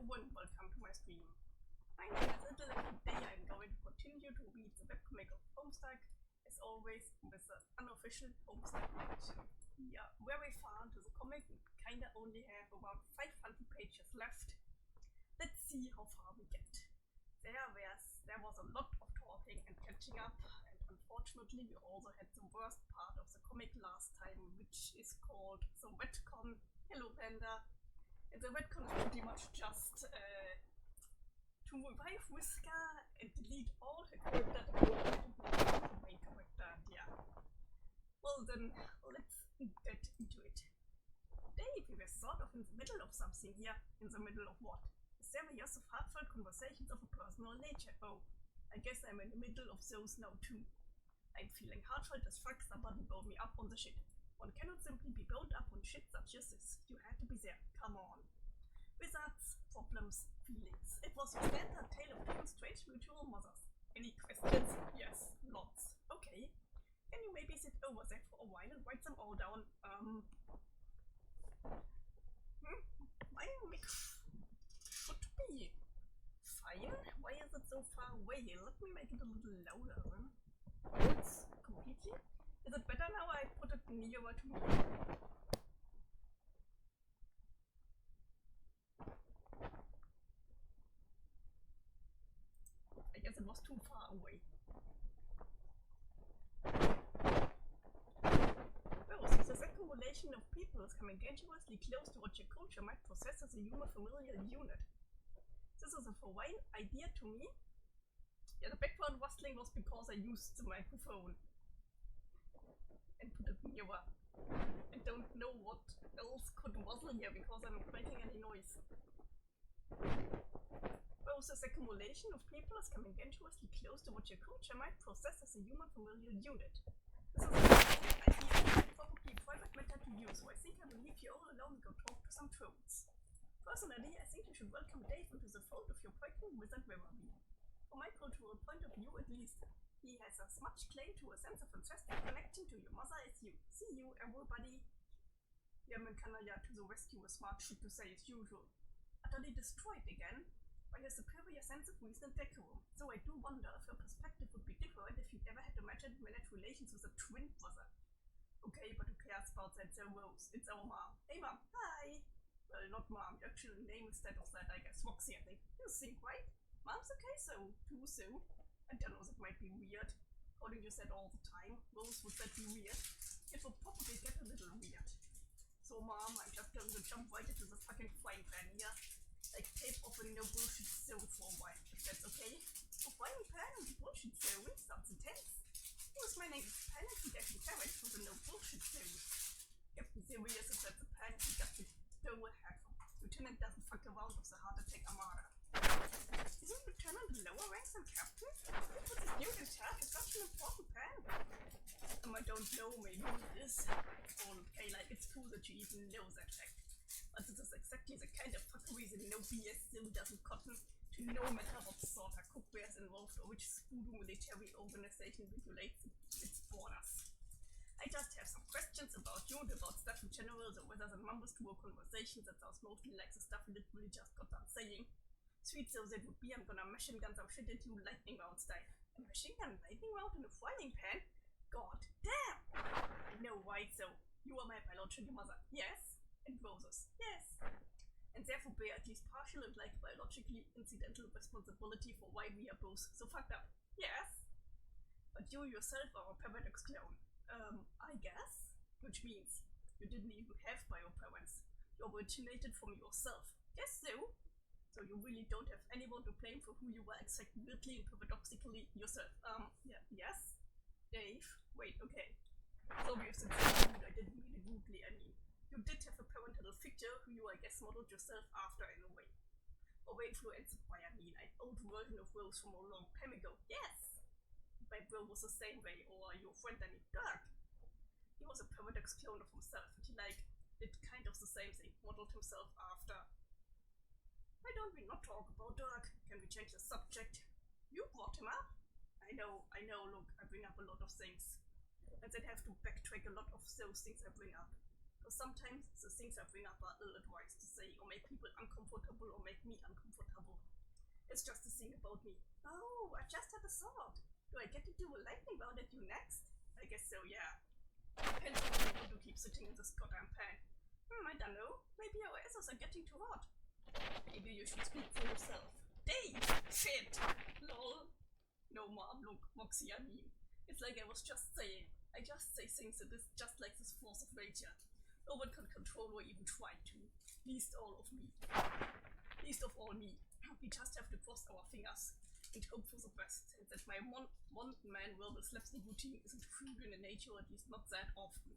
everyone, welcome to my stream. My name is Little and today I'm going to continue to read the webcomic of Homestuck, as always with the unofficial Homestuck collection. We are very far into the comic, we kinda only have about 500 pages left. Let's see how far we get. There was a lot of talking and catching up, and unfortunately we also had the worst part of the comic last time, which is called the retcon. Hello Panda. And the retcon is pretty much just to revive Whisker and delete all her character the main character, yeah. Well then, let's get into it. Dave, we were sort of in the middle of something here. In the middle of what? A series of heartfelt conversations of a personal nature. Oh, I guess I'm in the middle of those now too. I'm feeling heartfelt as fuck, somebody brought me up on the shit. One cannot simply be built up on shit such as this. You had to be there. Come on. Wizards, problems, feelings. It was your standard tale of two strange mutual mothers. Any questions? Yes, lots. Okay. Can you maybe sit over there for a while and write them all down? My mic should be fine. Why is it so far away? Let me make it a little louder. It's completely. Is it better now? I put it nearer to me. I guess it was too far away. Oh, so this accumulation of people is coming dangerously close to what your culture might possess as a human familial unit. This is a foreign idea to me. Yeah, the background rustling was because I used the microphone and put it nearer. I don't know what else could rustle here because I'm not making any noise. Well, this accumulation of people is coming dangerously close to what your culture might process as a human familial unit. This is an idea, probably a private matter to you, so I think I will leave you all alone and go talk to some trolls. Personally, I think you should welcome Dave into the fold of your pregnant wizard memory. From my cultural point of view, at least. He has as much claim to a sense of ancestral connection to your mother as you. See you, everybody. Yaman Kanaya to the rescue with smart shit to say as usual. Utterly destroyed again by a superior sense of reason and decorum. So I do wonder if your perspective would be different if you'd ever had imagined managed relations with a twin brother. Okay, but who cares about that? They're Rose. It's our mom. Hey mom. Hi. Well, not mom. Your actual name instead of that, I guess. Roxy, I think. You think, right? Mom's okay, so too soon. I don't know, that might be weird. Calling you that all the time. Rose, would that be weird? It will probably get a little weird. So mom, I'm just going to jump right into the fucking frying pan here. Like tape off a no bullshit zone for a while, if that's okay. A frying pan and bullshit zone sounds intense. He was my name is Pan and he got me carrot for the no bullshit zone. Captain Serious is that the pan he got me go ahead. Lieutenant doesn't fuck around with the heart attack armada. Isn't Lieutenant lower ranks than Captain? Who put this new in charge of such an important pan? I don't know, maybe it is. Okay, like it's cool that you even know that fact. But this is exactly the kind of fuckery that no BS still doesn't cotton to no matter what sort of cookware is involved or which voodoo military organization regulates its borders. I just have some questions about you and about stuff in general, so whether the mumbles to a conversation that sounds mostly like the stuff we literally just got done saying. Sweet though that would be, I'm gonna machine gun some shit into lightning round style. A machine gun lightning round in a frying pan? God damn! I know, right? So, you are my biological mother, yes? And Roses, yes. And therefore bear at least partial and like biologically incidental responsibility for why we are both so fucked up, yes? But you yourself are a paradox clone. I guess? Which means you didn't even have bio-parents. You originated from yourself. Guess so? So you really don't have anyone to blame for who you were except weirdly and paradoxically yourself. Yeah, yes? Dave? Wait, okay. So we have said rude, I didn't mean it rudely, I mean. You did have a parental figure who you, I guess, modeled yourself after in a way. Or were influenced by, I mean, an old version of Rose from a long time ago. Yes! My bro was the same way, or your friend, I mean, Dirk. He was a paradox clone of himself, and he, like, did kind of the same thing, modeled himself after. Why don't we not talk about Dirk? Can we change the subject? You brought him up? I know, look, I bring up a lot of things. And then have to backtrack a lot of those things I bring up. Because sometimes the things I bring up are ill-advised to say, or make people uncomfortable, or make me uncomfortable. It's just a thing about me. Oh, I just had a thought. Do I get to do a lightning round at you next? I guess so, yeah. Depends on how you want to keep sitting in this goddamn pan. I don't know. Maybe our asses are getting too hot. Maybe you should speak for yourself. Dave! Shit! Lol. No, Mom, look, Moxie, I mean. It's like I was just saying. I just say things that is just like this force of nature. No one can control or even try to. Least all of me. Least of all me. We just have to cross our fingers and hope for the best. And that my one-man verbal slapstick routine isn't proven in nature, or at least not that often.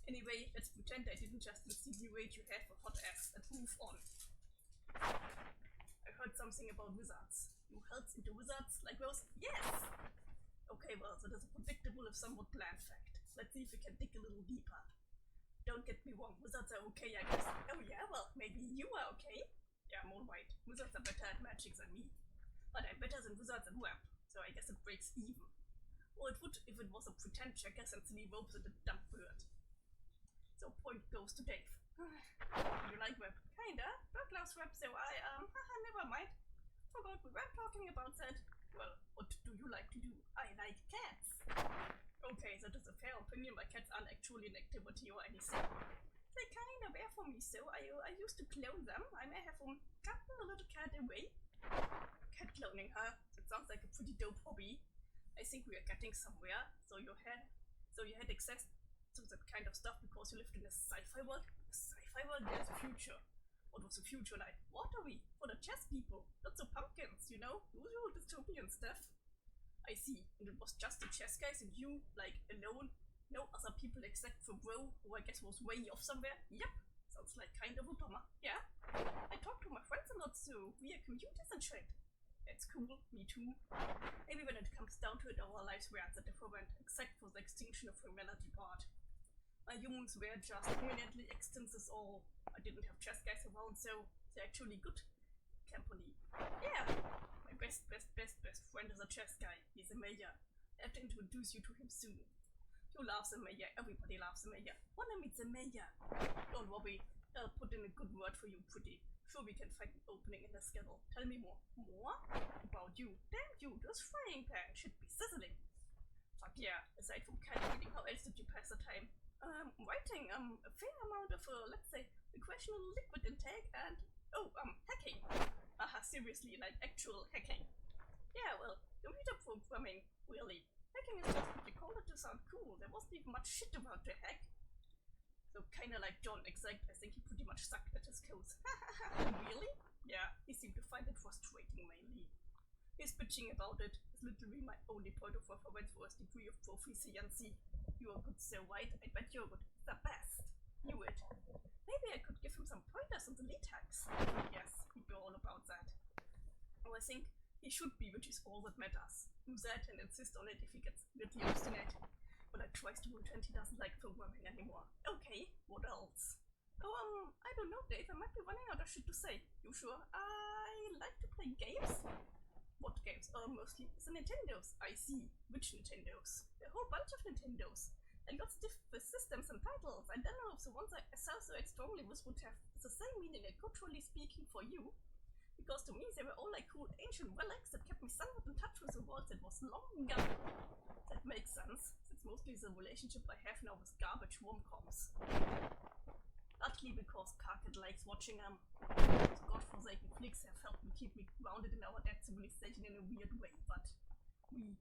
Anyway, let's pretend I didn't just insinuate you had for hot ass and move on. I heard something about wizards. You heads into wizards like those? Yes! Okay, well, that is a predictable if somewhat bland fact. Let's see if we can dig a little deeper. Don't get me wrong, wizards are okay, I guess. Oh yeah, well, maybe you are okay? Yeah, I'm alright. Wizards are better at magic than me. But I'm better than wizards at web, so I guess it breaks even. Or it would if it was a pretend checker since he ropes at a dumb bird. So point goes to Dave. You like web? Kinda. Doug loves web, so never mind. Forgot we were talking about that. Well, what do you like to do? I like cats. Okay, that is a fair opinion. My cats aren't actually an activity or anything. They kinda were for me, so I used to clone them. I may have gotten a little cat away. Cat cloning, huh? That sounds like a pretty dope hobby. I think we are getting somewhere. So you had access to that kind of stuff because you lived in a sci-fi world? A sci-fi world, there's a future. What was the future like? What are we? For the chess people. Not the pumpkins, you know? Usual dystopian stuff. I see. And it was just the chess guys and you, like, alone? No other people except for Bro, who I guess was way off somewhere? Yep. Sounds like kind of a bummer. Yeah? I talk to my friends a lot, so we are computers and shit. It's cool, me too. Maybe when it comes down to it, our lives were at the different, except for the extinction of humanity part. My humans were just imminently extinct all. I didn't have chess guys around, so they're actually good company. Yeah, my best friend is a chess guy. He's a mayor. I have to introduce you to him soon. You love the mayor. Everybody loves the mayor. Wanna meet the mayor? Don't worry. I'll put in a good word for you, pretty. Sure, we can find an opening in the schedule. Tell me more. More? About you. Damn you, this frying pan should be sizzling. Fuck yeah. Aside from cat reading, how else did you pass the time? Writing, a fair amount of, let's say, recreational liquid intake and, hacking. Seriously, like actual hacking. Yeah, well, computer programming, really. Hacking is just what you call it to sound cool. There wasn't even much shit about the hack. So kinda like John, except I think he pretty much sucked at his codes. Really? Yeah, he seemed to find it frustrating mainly. His bitching about it is literally my only point of reference for his degree of proficiency. You are good, so right? I bet you're good. The best. Knew it. Maybe I could give him some pointers on the lead hacks. Yes, he'd be all about that. Oh, I think he should be, which is all that matters. Do that and insist on it if he gets really obstinate. But I tries to pretend he doesn't like programming anymore. Okay, what else? Oh, I don't know, Dave. I might be running out of shit to say. You sure? I like to play games. What games? Mostly the Nintendos. I see. Which Nintendos? A whole bunch of Nintendos. And lots of different systems and titles. I don't know if the ones I associate strongly with would have the same meaning, culturally speaking, for you. Because to me, they were all like cool ancient relics that kept me somewhat in touch with a world that was long gone. That makes sense. It's mostly the relationship I have now with garbage rom-coms. Partly because Parkett likes watching them. Those godforsaken flicks have helped me keep me grounded in our dead civilization in a weird way, but we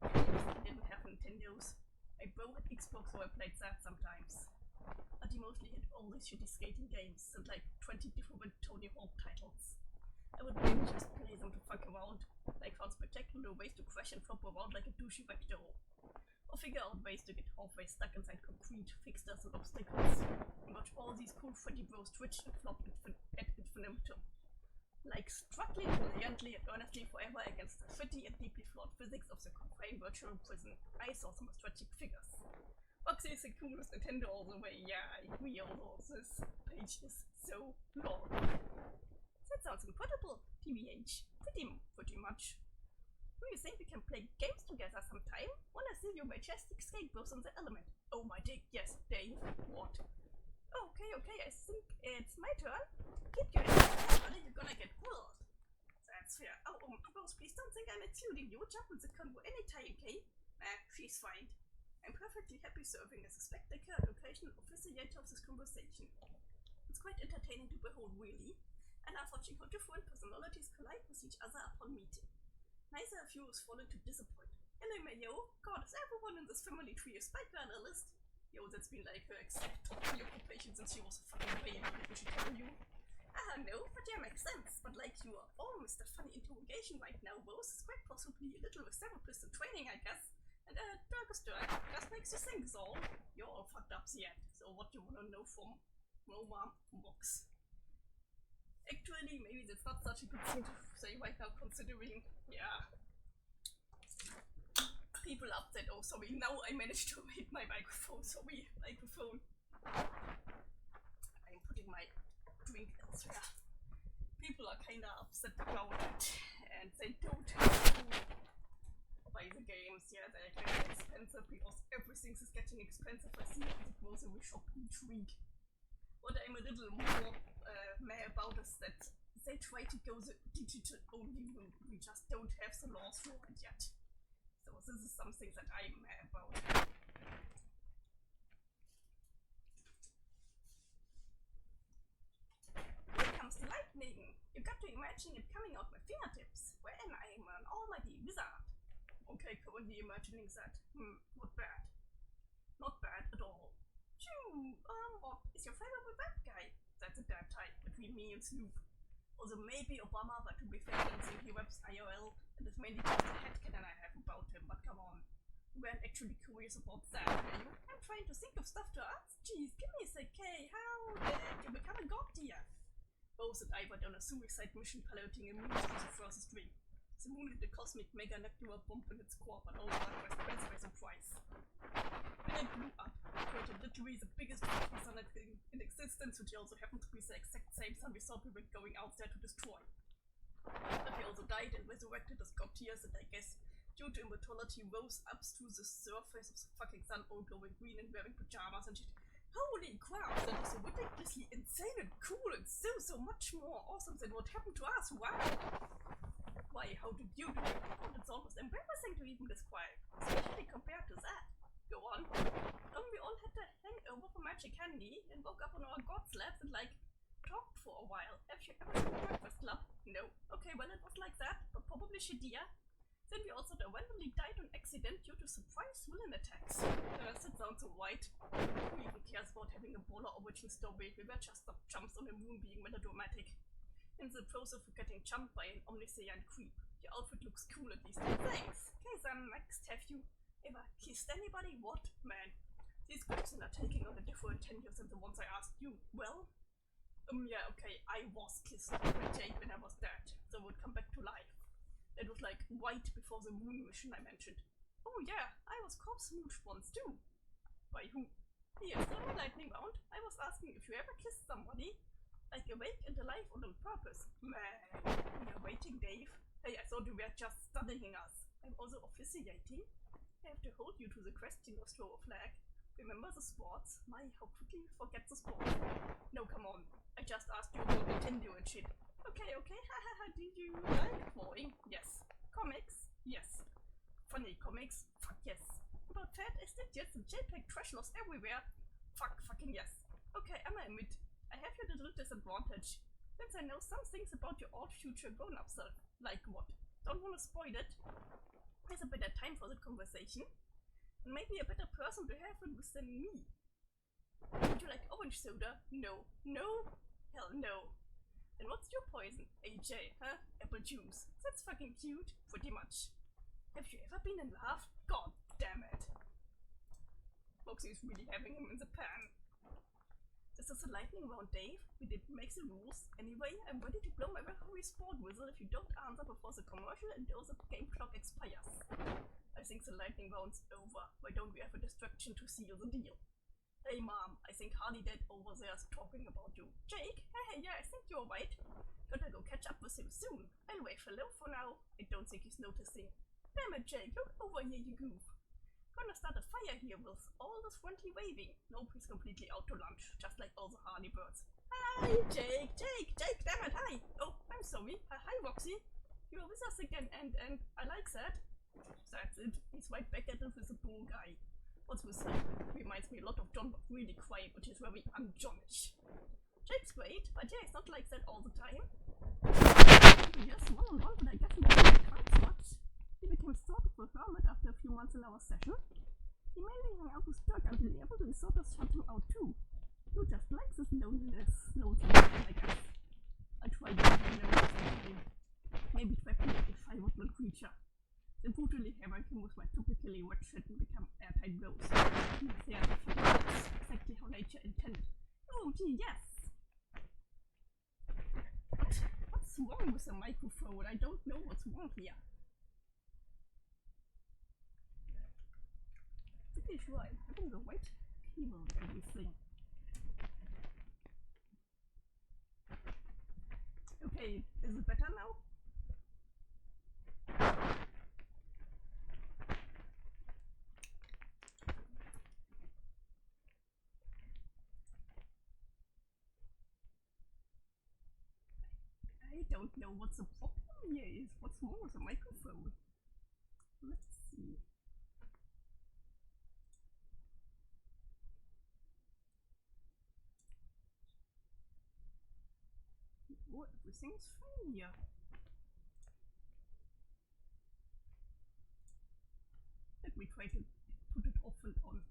didn't have Nintendos. My bro had Xbox, so I played that sometimes. But he mostly had all these shitty skating games and like 20 different Tony Hawk titles. I would maybe just play them to fuck around, like found spectacular ways to crash and flop around like a douchey vector. Or figure out ways to get halfway stuck inside concrete, fixtures and obstacles. And watch all these cool Freddy Bros twitch and flop at infinitum. Like struggling brilliantly and earnestly forever against the shitty and deeply flawed physics of the confined virtual prison. I saw some tragic figures. Roxy is the coolest Nintendo all the way, yeah, I agree, although this page is so long. That sounds incredible, TBH. Pretty much. Do you think we can play games together sometime? Wanna see your majestic skateboards on the element? Oh my dick, yes, Dave. What? Okay, I think it's my turn. Keep your head down, or you're gonna get whirled. That's fair. Oh, Rose, please don't think I'm excluding you. Jump in the convo anytime, okay? She's fine. I'm perfectly happy serving as a spectator and occasional officiator of this conversation. It's quite entertaining to behold, really. And I'm watching how different personalities collide with each other upon meeting. Neither of you is falling to disappoint. Hello, Mayo. God, is everyone in this family tree a spiker analyst? Yo, that's been like her exact top occupation since she was a fucking baby, didn't she tell you? No, but yeah, makes sense. But like you are almost a funny interrogation right now, Rose. It's quite possibly a little with therapist in training, I guess. And Durgaster, just makes you think, so you're all fucked up yet. So what do you wanna know from Roma Box? Actually, maybe that's not such a good thing to say right now, considering, yeah, people upset. Oh, sorry, now I managed to hit my microphone. Sorry, microphone. I'm putting my drink elsewhere. People are kinda upset about it, and they don't have to buy the games. Yeah, they're getting expensive because everything is getting expensive. I see it at the grocery shop each week. What I'm a little more mad about is that they try to go the digital only route. We just don't have the laws for it yet. So this is something that I'm mad about. When it comes to lightning, you got to imagine it coming out my fingertips, when I am an almighty wizard. Okay, currently imagining that. Not bad. Not bad at all. Phew, what is your favorite bad guy? That's a bad type between me and Snoop. Also maybe Obama, but to be fair, I don't think he webs IRL, and it's mainly just a headcanon I have about him, but come on. You weren't actually curious about that, were you? I'm trying to think of stuff to ask. Jeez, give me a sec, hey, how did you become a god dear? Rose and I went on a suicide mission piloting a moon to the furthest ring. The moon hit the cosmic mega nuclear bomb in its core, but all that was Prince by surprise. When it blew up, it created literally the biggest fucking sun in existence, which also happened to be the exact same sun we thought we were going out there to destroy. But he also died and resurrected as god tears, and I guess due to immortality rose up through the surface of the fucking sun, all glowing green and wearing pajamas and shit. Holy crap, that is so ridiculously insane and cool and so much more awesome than what happened to us, wow! Why, how did you do it? Oh, it's almost embarrassing to even describe, especially compared to that. Go on. We all had a hangover from magic candy and woke up on our god slabs and like talked for a while. Have you ever seen Breakfast Club? No. Okay, well it was like that, but probably shittier. Then we also randomly died on accident due to surprise villain attacks. That sounds so right. Who even cares about having a baller origin story? We were just jumps on the moon being melodramatic. In the process of getting jumped by an omniscient creep. Your outfit looks cool at least. Thanks. Okay, then next, have you ever kissed anybody? What? Man, these questions are taking on a different tenure than the ones I asked you. Well, yeah, okay, I was kissed by Jake when I was dead, so I would come back to life. That was like right before the moon mission I mentioned. Oh yeah, I was corpse smooshed once too. By who? Yes, on my lightning round, I was asking if you ever kissed somebody. Like awake and alive and on purpose. Man, we are waiting, Dave. Hey, I thought you were just studying us. I'm also officiating. I have to hold you to the question of throw a flag. Remember the sports? My, how quickly you forget the sport. No, come on. I just asked you about Nintendo and shit. Okay, hahaha, did you like drawing? Yes. Comics? Yes. Funny comics? Fuck yes. About fat SDGs and JPEG trash loss everywhere? Fucking yes. Okay, I'ma admit, I have your little disadvantage, since I know some things about your old future grown-up self. Like what? Don't wanna spoil it. There's a better time for the conversation. And maybe a better person to have it with than me. Would you like orange soda? No. No? Hell no. And what's your poison? AJ, huh? Apple juice. That's fucking cute. Pretty much. Have you ever been in love? God damn it. Moxie's really having him in the pan. This is a lightning round, Dave. We didn't make the rules. Anyway, I'm ready to blow my referee sport whistle if you don't answer before the commercial and the game clock expires. I think the lightning round's over. Why don't we have a distraction to seal the deal? Hey mom, I think Harley Dad over there is talking about you. Jake? Hey, yeah, I think you're right. Gotta go catch up with him soon. I'll wave hello for now. I don't think he's noticing. Damn it, Jake, look over here, you goof. Gonna start a fire here with all this friendly waving. Nope, he's completely out to lunch, just like all the hardy birds. Hi, Jake, damn it, hi. Oh, I'm sorry. Hi, Roxy. You're with us again, and I like that. That's it. He's right back at it with the poor guy. What's with him? Reminds me a lot of John, but really quiet, which is very un-Johnish. Jake's great, but yeah, it's not like that all the time. Yes, one-on-one, but I guess he didn't quite much. He became sort of a hermit after a few months in our session. He mainly hung out with Dirk until Evelyn sort of shut him out too. Who just likes his loneliness, I guess. I tried to know something. Maybe try to make a shy woodland creature. Then brutally hammered him with my typically wet shit and become airtight blows. There are a few words, exactly how nature intended. Oh gee, yes! What's wrong with the microphone? I don't know what's wrong here. Pretty sure I'm having the right cable and everything. Okay, is it better now? I don't know what the problem here is. What's wrong with the microphone? Let's see. Oh, everything's fine here. Let me try to put it off and on.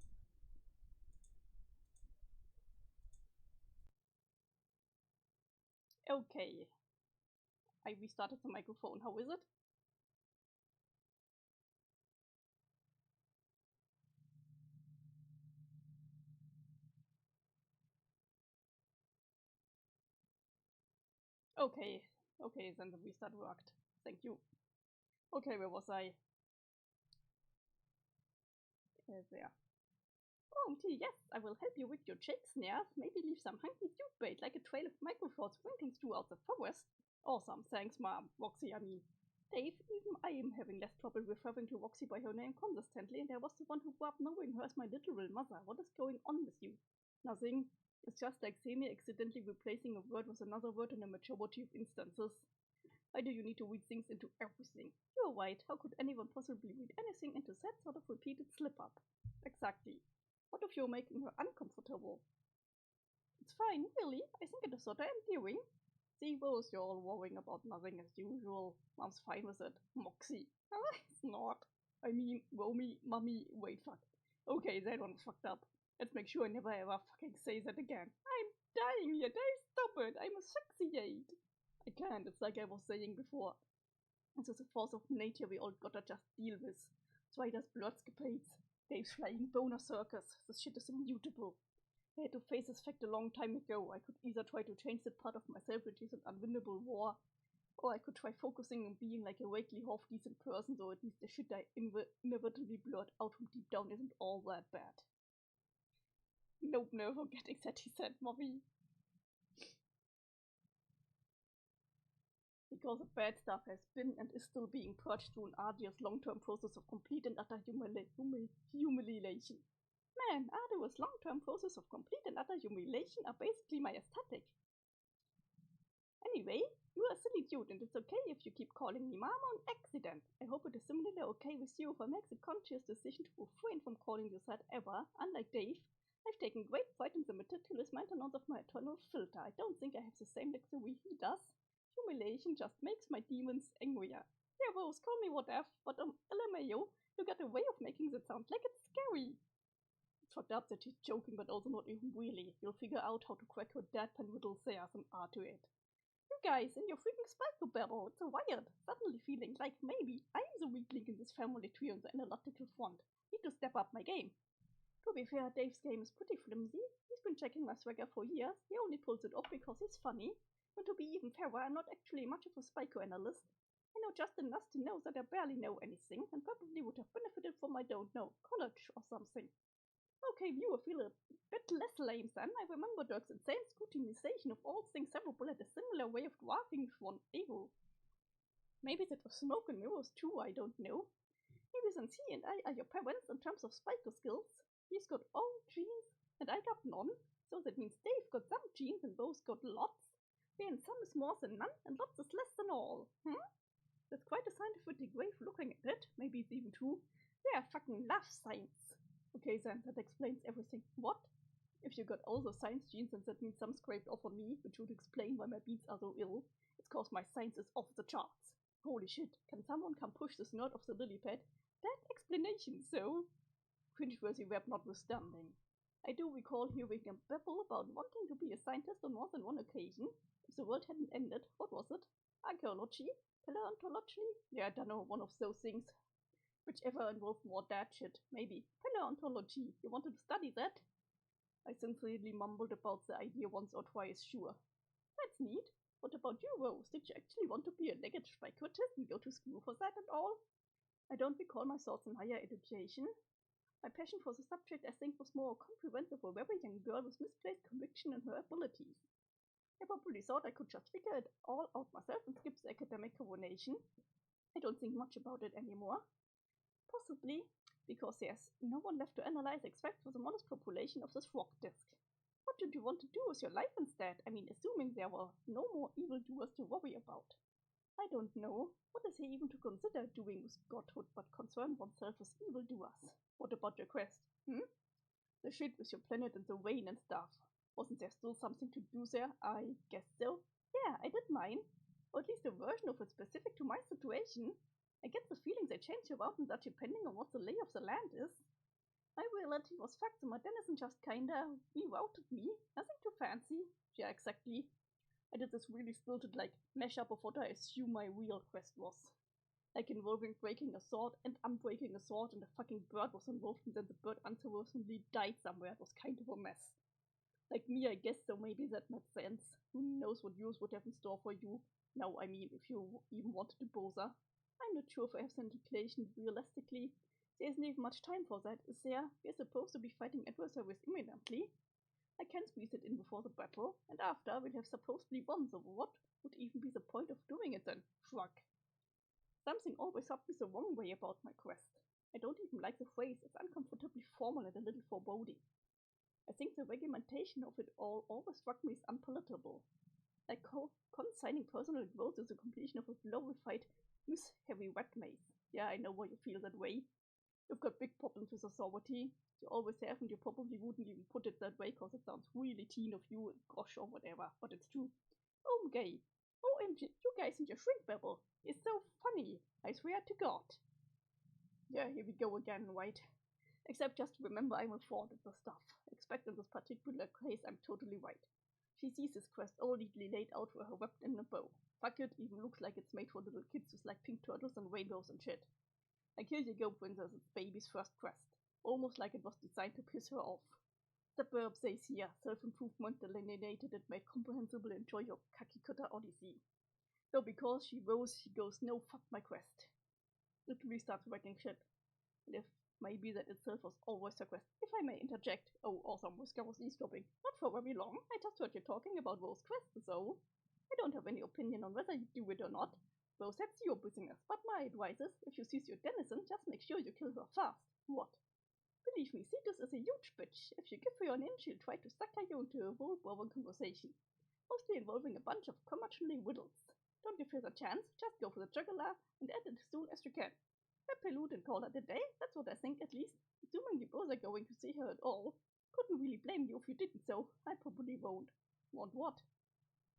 Okay. I restarted the microphone. How is it? Okay, then the restart worked. Thank you. Okay, where was I? There. Oh, yes, I will help you with your Jake snares. Maybe leave some hunky dude bait, like a trail of microphones winking throughout the forest. Awesome, thanks, Mom. Roxy, I mean. Dave, even I am having less trouble referring to Roxy by her name consistently, and I was the one who grew up knowing her as my literal mother. What is going on with you? Nothing. It's just like semi-accidentally replacing a word with another word in a majority of instances. Why do you need to read things into everything? You're right. How could anyone possibly read anything into that sort of repeated slip-up? Exactly. What if you're making her uncomfortable? It's fine, really. I think it is sort of endearing. See, Rose, you're all worrying about nothing as usual. Mom's fine with it. Moxie. It's not. I mean, Romy, Mummy, wait, fuck. Okay, that one fucked up. Let's make sure I never ever fucking say that again. I'm dying here, Dave, stop it. I'm asphyxiate. I can't, it's like I was saying before. This is a force of nature we all gotta just deal with. Strider's bloodscapades. Dave's flying boner circus. This shit is immutable. I had to face this fact a long time ago. I could either try to change that part of myself which is an unwinnable war, or I could try focusing on being like a vaguely half-decent person, so at least the shit I inevitably blurt out from deep down isn't all that bad. Nope, no forgetting that, he said, Mommy. Because the bad stuff has been and is still being purged through an arduous long-term process of complete and utter humiliation. Man, arduous long-term process of complete and utter humiliation are basically my aesthetic. Anyway, you are a silly dude, and it's okay if you keep calling me Mama on accident. I hope it is similarly okay with you if I make the conscious decision to refrain from calling you that ever. Unlike Dave, I've taken great pride in the meticulous maintenance of my eternal filter. I don't think I have the same luxury he does. Humiliation just makes my demons angrier. Yeah, Rose, call me whatever, but LMAO, you got a way of making that sound like it's scary. It's fucked up that she's joking, but also not even really. You'll figure out how to crack her deadpan riddle there some art to it. You guys, in your freaking Spyco battle, it's a wired, suddenly feeling like maybe I'm the weak link in this family tree on the analytical front. Need to step up my game. To be fair, Dave's game is pretty flimsy. He's been checking my swagger for years. He only pulls it off because he's funny. And to be even fairer, I'm not actually much of a Spyco analyst. I know just enough to know that I barely know anything, and probably would have benefited from I don't know, college or something. Okay, viewer, feel a bit less lame then. I remember Dirk's insane scrutinization of all things severable had a similar way of dwarfing one ego. Maybe that was smoke and mirrors too, I don't know. Maybe since he and I are your parents in terms of spiker skills, he's got all genes and I got none, so that means Dave got some genes and both got lots, wherein some is more than none and lots is less than all. That's quite a scientific way of looking at it. Maybe it's even true. Yeah, I fucking love science. Okay, then that explains everything. What? If you got all the science genes, then that means some scraped off on me, which would explain why my beats are so ill. It's cause my science is off the charts. Holy shit, can someone come push this nerd off the lily pad? That explanation, so cringeworthy web notwithstanding. I do recall hearing a babble about wanting to be a scientist on more than one occasion. If the world hadn't ended, what was it? Archaeology? Paleontology? Yeah, I don't know, one of those things. Whichever involved more dad shit. Maybe. Paleontology. You wanted to study that? I sincerely mumbled about the idea once or twice, sure. That's neat. What about you, Rose? Did you actually want to be a legged spikotist and go to school for that and all? I don't recall my thoughts on higher education. My passion for the subject, I think, was more comprehensive for a very young girl with misplaced conviction in her abilities. I probably thought I could just figure it all out myself and skip the academic coronation. I don't think much about it anymore. Possibly because there's no one left to analyze except for the modest population of this rock disk. What did you want to do with your life instead? I mean, assuming there were no more evildoers to worry about. I don't know. What is there even to consider doing with godhood but concern oneself with evildoers? What about your quest? The shit with your planet and the rain and stuff. Wasn't there still something to do there? I guess so. Yeah, I did mine. Or at least a version of it specific to my situation. I get the feeling they change around and that depending on what the lay of the land is. My reality was fucked, so my denizen just kinda rerouted me. Nothing too fancy. Yeah, exactly. I did this really stilted, like, mashup of what I assume my real quest was. Like involving breaking a sword and unbreaking a sword, and the fucking bird was involved, and then the bird unsurprisingly died somewhere. It was kind of a mess. Like me, I guess, so maybe that made sense. Who knows what yours would have in store for you? No, I mean, if you even wanted to bother. I'm not sure if I have the inclination realistically. There isn't even much time for that, is there? We're supposed to be fighting adversaries imminently. I can squeeze it in before the battle, and after we'll have supposedly won, so what would even be the point of doing it then? Shrug. Something always rubbed me the wrong way about my quest. I don't even like the phrase, it's uncomfortably formal and a little foreboding. I think the regimentation of it all always struck me as unpalatable. Like consigning personal growth to the completion of a glorified, heavy wet maze. Yeah, I know why you feel that way. You've got big problems with authority. You always have, and you probably wouldn't even put it that way because it sounds really teen of you, gosh, or whatever, but it's true. Oh, gay. OMG, you guys and your shrink babble. It's so funny. I swear to God. Yeah, here we go again, right? Except just remember I'm a fraud at the stuff. Expect in this particular case I'm totally right. She sees this quest all neatly laid out for her wrapped in a bow. Fuck it, even looks like it's made for little kids with like pink turtles and rainbows and shit. Like here you go, princess, it's baby's first quest. Almost like it was designed to piss her off. The verb says here, self-improvement delineated and made comprehensible, enjoy your Kakikuta odyssey. So because she rose, she goes, no, fuck my quest. Literally starts wrecking shit. And if maybe that itself was always her quest. If I may interject. Oh, awesome, Whisker was eavesdropping. Not for very long, I just heard you talking about Rose's quest, so I don't have any opinion on whether you do it or not. Rose, that's your business, but my advice is, if you seize your denizen, just make sure you kill her fast. What? Believe me, Cetus is a huge bitch. If you give her an inch, she'll try to sucker you into a full-blown conversation. Mostly involving a bunch of curmudgeonly riddles. Don't give her the chance, just go for the jugular and end it as soon as you can. Prelude and call it a day, that's what I think at least. Assuming you both are going to see her at all. Couldn't really blame you if you didn't, so I probably won't. Won't what?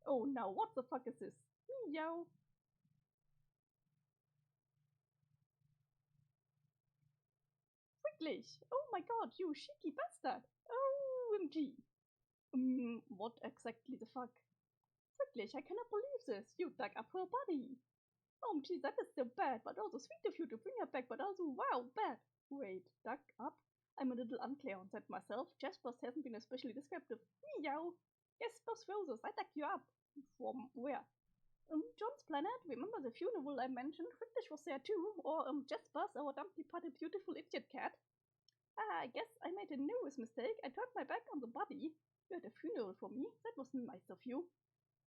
Oh, now what the fuck is this? Meow. Wirklich! Oh my god, you cheeky bastard! OMG! What exactly the fuck? Wirklich, I cannot believe this! You dug up her body! OMG, that is so bad, but also sweet of you to bring her back, but also wow, bad! Wait, dug up? I'm a little unclear on that myself. Jasper's hasn't been especially descriptive. Meow! Jasper's roses, I dug you up! From where? John's planet, remember the funeral I mentioned? Fricklish was there too, or Jasper's, our dumpy-putty beautiful idiot cat. I guess I made a nervous mistake. I turned my back on the body. You had a funeral for me. That was nice of you.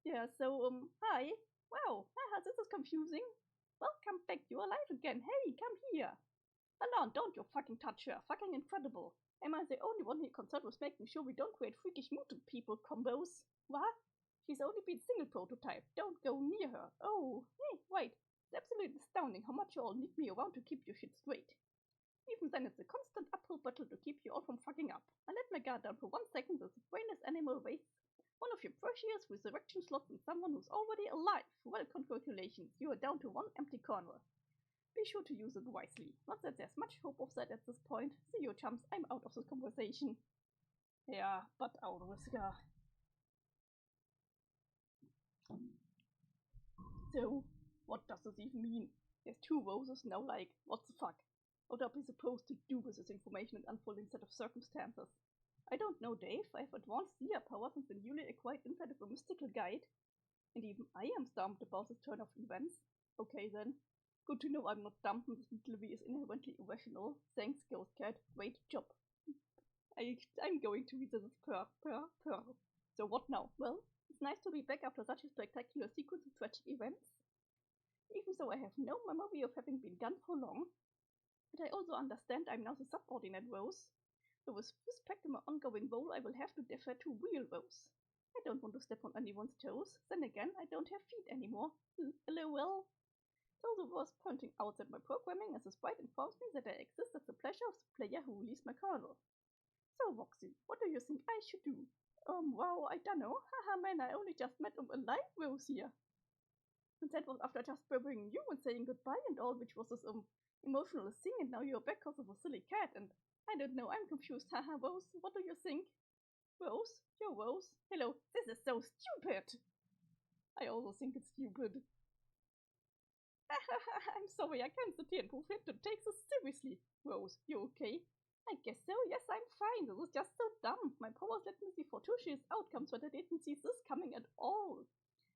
Yeah, so, hi. Wow, this is confusing. Welcome back. You're alive again. Hey, come here. Alon, don't you fucking touch her. Fucking incredible. Am I the only one here concerned with making sure we don't create freakish mutant people combos? What? She's only been single prototype. Don't go near her. Oh, hey, wait. It's absolutely astounding how much you all need me around to keep your shit straight. Even then, it's a constant uphill battle to keep you all from fucking up. I let my guard down for 1 second as a brainless animal wastes one of your precious resurrection slots on someone who's already alive. Well, congratulations, you are down to 1 empty corner. Be sure to use it wisely. Not that there's much hope of that at this point. See you, chums, I'm out of this conversation. Yeah, but out of this guy. So, what does this even mean? There's 2 roses now, like, what the fuck? What are we supposed to do with this information and unfolding set of circumstances? I don't know, Dave. I have advanced seer powers and the newly acquired insight of a mystical guide. And even I am stumped about this turn of events. Okay then. Good to know I'm not dumb and this little is inherently irrational. Thanks, Ghost Cat. Great job. I'm going to read this per. So what now? Well, it's nice to be back after such a spectacular sequence of tragic events. Even though I have no memory of having been gone for long. But I also understand I'm now the subordinate Rose. So with respect to my ongoing role, I will have to defer to real Rose. I don't want to step on anyone's toes. Then again, I don't have feet anymore. LOL. It's also worth pointing out that my programming as a sprite informs me that I exist at the pleasure of the player who released my kernel. So, Roxy, what do you think I should do? Wow, I dunno. Haha, man, I only just met a live Rose here. And that was after just burying you and saying goodbye and all, which was this emotional thing, and now you're back because of a silly cat, and I don't know, I'm confused. Haha, Rose, what do you think? Rose? Yo, Rose? Hello, this is so stupid! I also think it's stupid. I'm sorry, I can't sit here and pretend to take this seriously. Rose, you okay? I guess so, yes, I'm fine. This is just so dumb. My powers let me see fortuitous outcomes, but I didn't see this coming at all.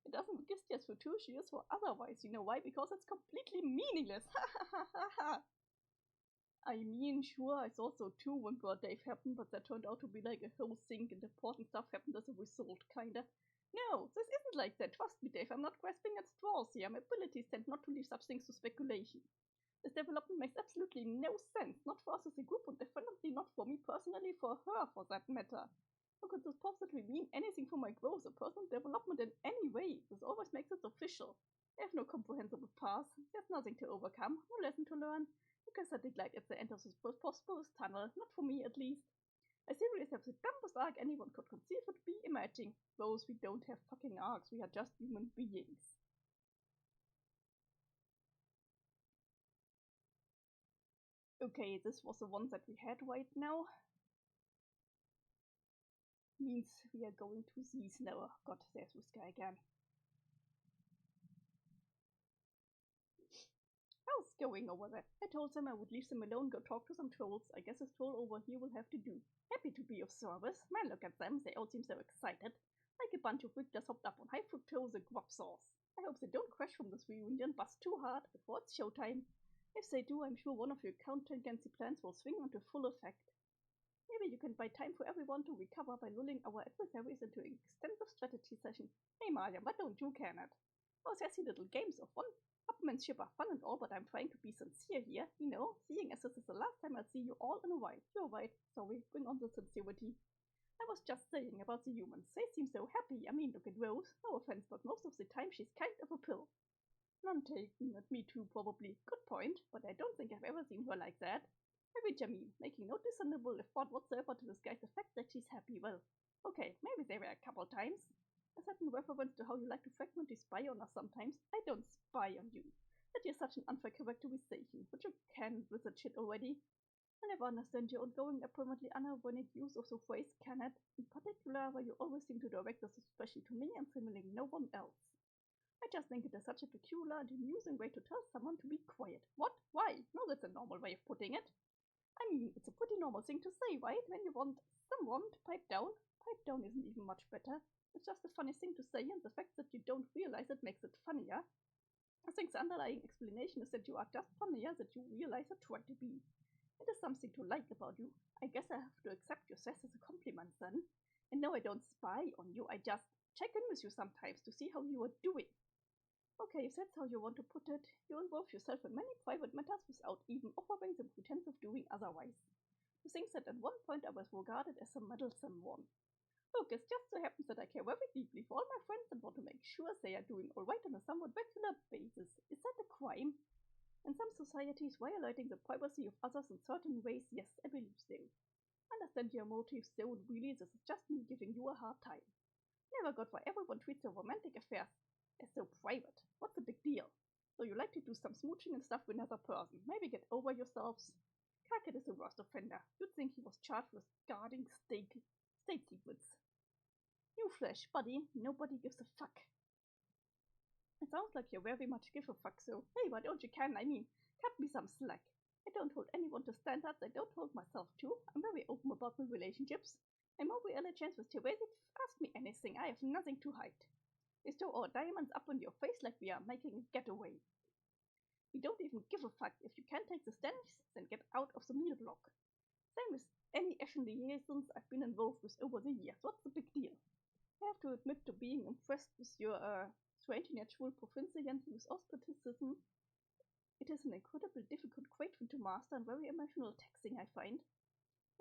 It doesn't exist just fortuitous or otherwise. You know why? Because it's completely meaningless. I mean, sure, I thought so too when Bird Dave happened, but that turned out to be like a whole thing and important stuff happened as a result, kinda. No, this isn't like that, trust me, Dave, I'm not grasping at straws here. My abilities tend not to leave such things to speculation. This development makes absolutely no sense, not for us as a group and definitely not for me personally, for her for that matter. How could this possibly mean anything for my growth or personal development in any way? This always makes it official. I have no comprehensible path, there's nothing to overcome, no lesson to learn. Pathetic light at the end of this prosperous tunnel, not for me at least. I seriously have the dumbest arc anyone could conceive would be imagining. Those we don't have fucking arcs, we are just human beings. Okay, this was the one that we had right now. Means we are going to these now. God, there's this guy again. How's going over there? I told them I would leave them alone, go talk to some trolls. I guess this troll over here will have to do. Happy to be of service. Man, look at them, they all seem so excited. Like a bunch of victors hopped up on high fructose grub sauce. I hope they don't crash from this reunion, bust too hard before it's showtime. If they do, I'm sure one of your contingency plans will swing into full effect. Maybe you can buy time for everyone to recover by lulling our adversaries into an extensive strategy session. Hey Mariam, why don't you can it? Oh, sassy little games of fun. Upmanship are fun and all, but I'm trying to be sincere here, you know, seeing as this is the last time I'll see you all in a while. You're right, sorry, bring on the sincerity. I was just saying about the humans. They seem so happy. I mean, look at Rose. No offense, but most of the time she's kind of a pill. None taken at me too, probably. Good point, but I don't think I've ever seen her like that. Maybe Jameen, making no discernible effort whatsoever to disguise the fact that she's happy. Well, okay, maybe they were a couple times. A certain reference to how you like to fragmentally spy on us sometimes. I don't spy on you. That is such an unfair characterization, but you can with that shit already. I never understand your ongoing, apparently unironic use of the phrase can it, in particular where you always seem to direct this especially to me and seemingly no one else. I just think it is such a peculiar and amusing way to tell someone to be quiet. What? Why? No, that's a normal way of putting it. I mean, it's a pretty normal thing to say, right? When you want someone to pipe down. Pipe down isn't even much better. It's just a funny thing to say, and the fact that you don't realize it makes it funnier. I think the underlying explanation is that you are just funnier than you realize or try to be. It is something to like about you. I guess I have to accept your sass as a compliment then. And no, I don't spy on you, I just check in with you sometimes to see how you are doing. Okay, Okay, if that's how you want to put it, you involve yourself in many private matters without even offering the pretense of doing otherwise. To things that at one point I was regarded as a meddlesome one. Look, it just so happens that I care very deeply for all my friends and want to make sure they are doing alright on a somewhat regular basis. Is that a crime? In some societies, violating the privacy of others in certain ways, yes, I believe so. Understand your motives, though, and really this is just me giving you a hard time. Never got why everyone treats their romantic affairs as so private. What's the big deal? So you like to do some smooching and stuff with another person. Maybe get over yourselves. Kraken is the worst offender. You'd think he was charged with guarding state secrets. Newsflash, buddy, nobody gives a fuck. It sounds like you very much give a fuck, so hey, why don't you cut me some slack. I don't hold anyone to standards I don't hold myself to. I'm very open about my relationships. I'm over chance with Teresa. Ask me anything, I have nothing to hide. We throw our diamonds up in your face like we are making a getaway. We don't even give a fuck. If you can't take the stench, then get out of the meal block. Same as any Asian liaisons I've been involved with over the years. What's the big deal? I have to admit to being impressed with your strange natural proficiency with auspicitism. It is an incredibly difficult question to master and very emotional taxing, I find.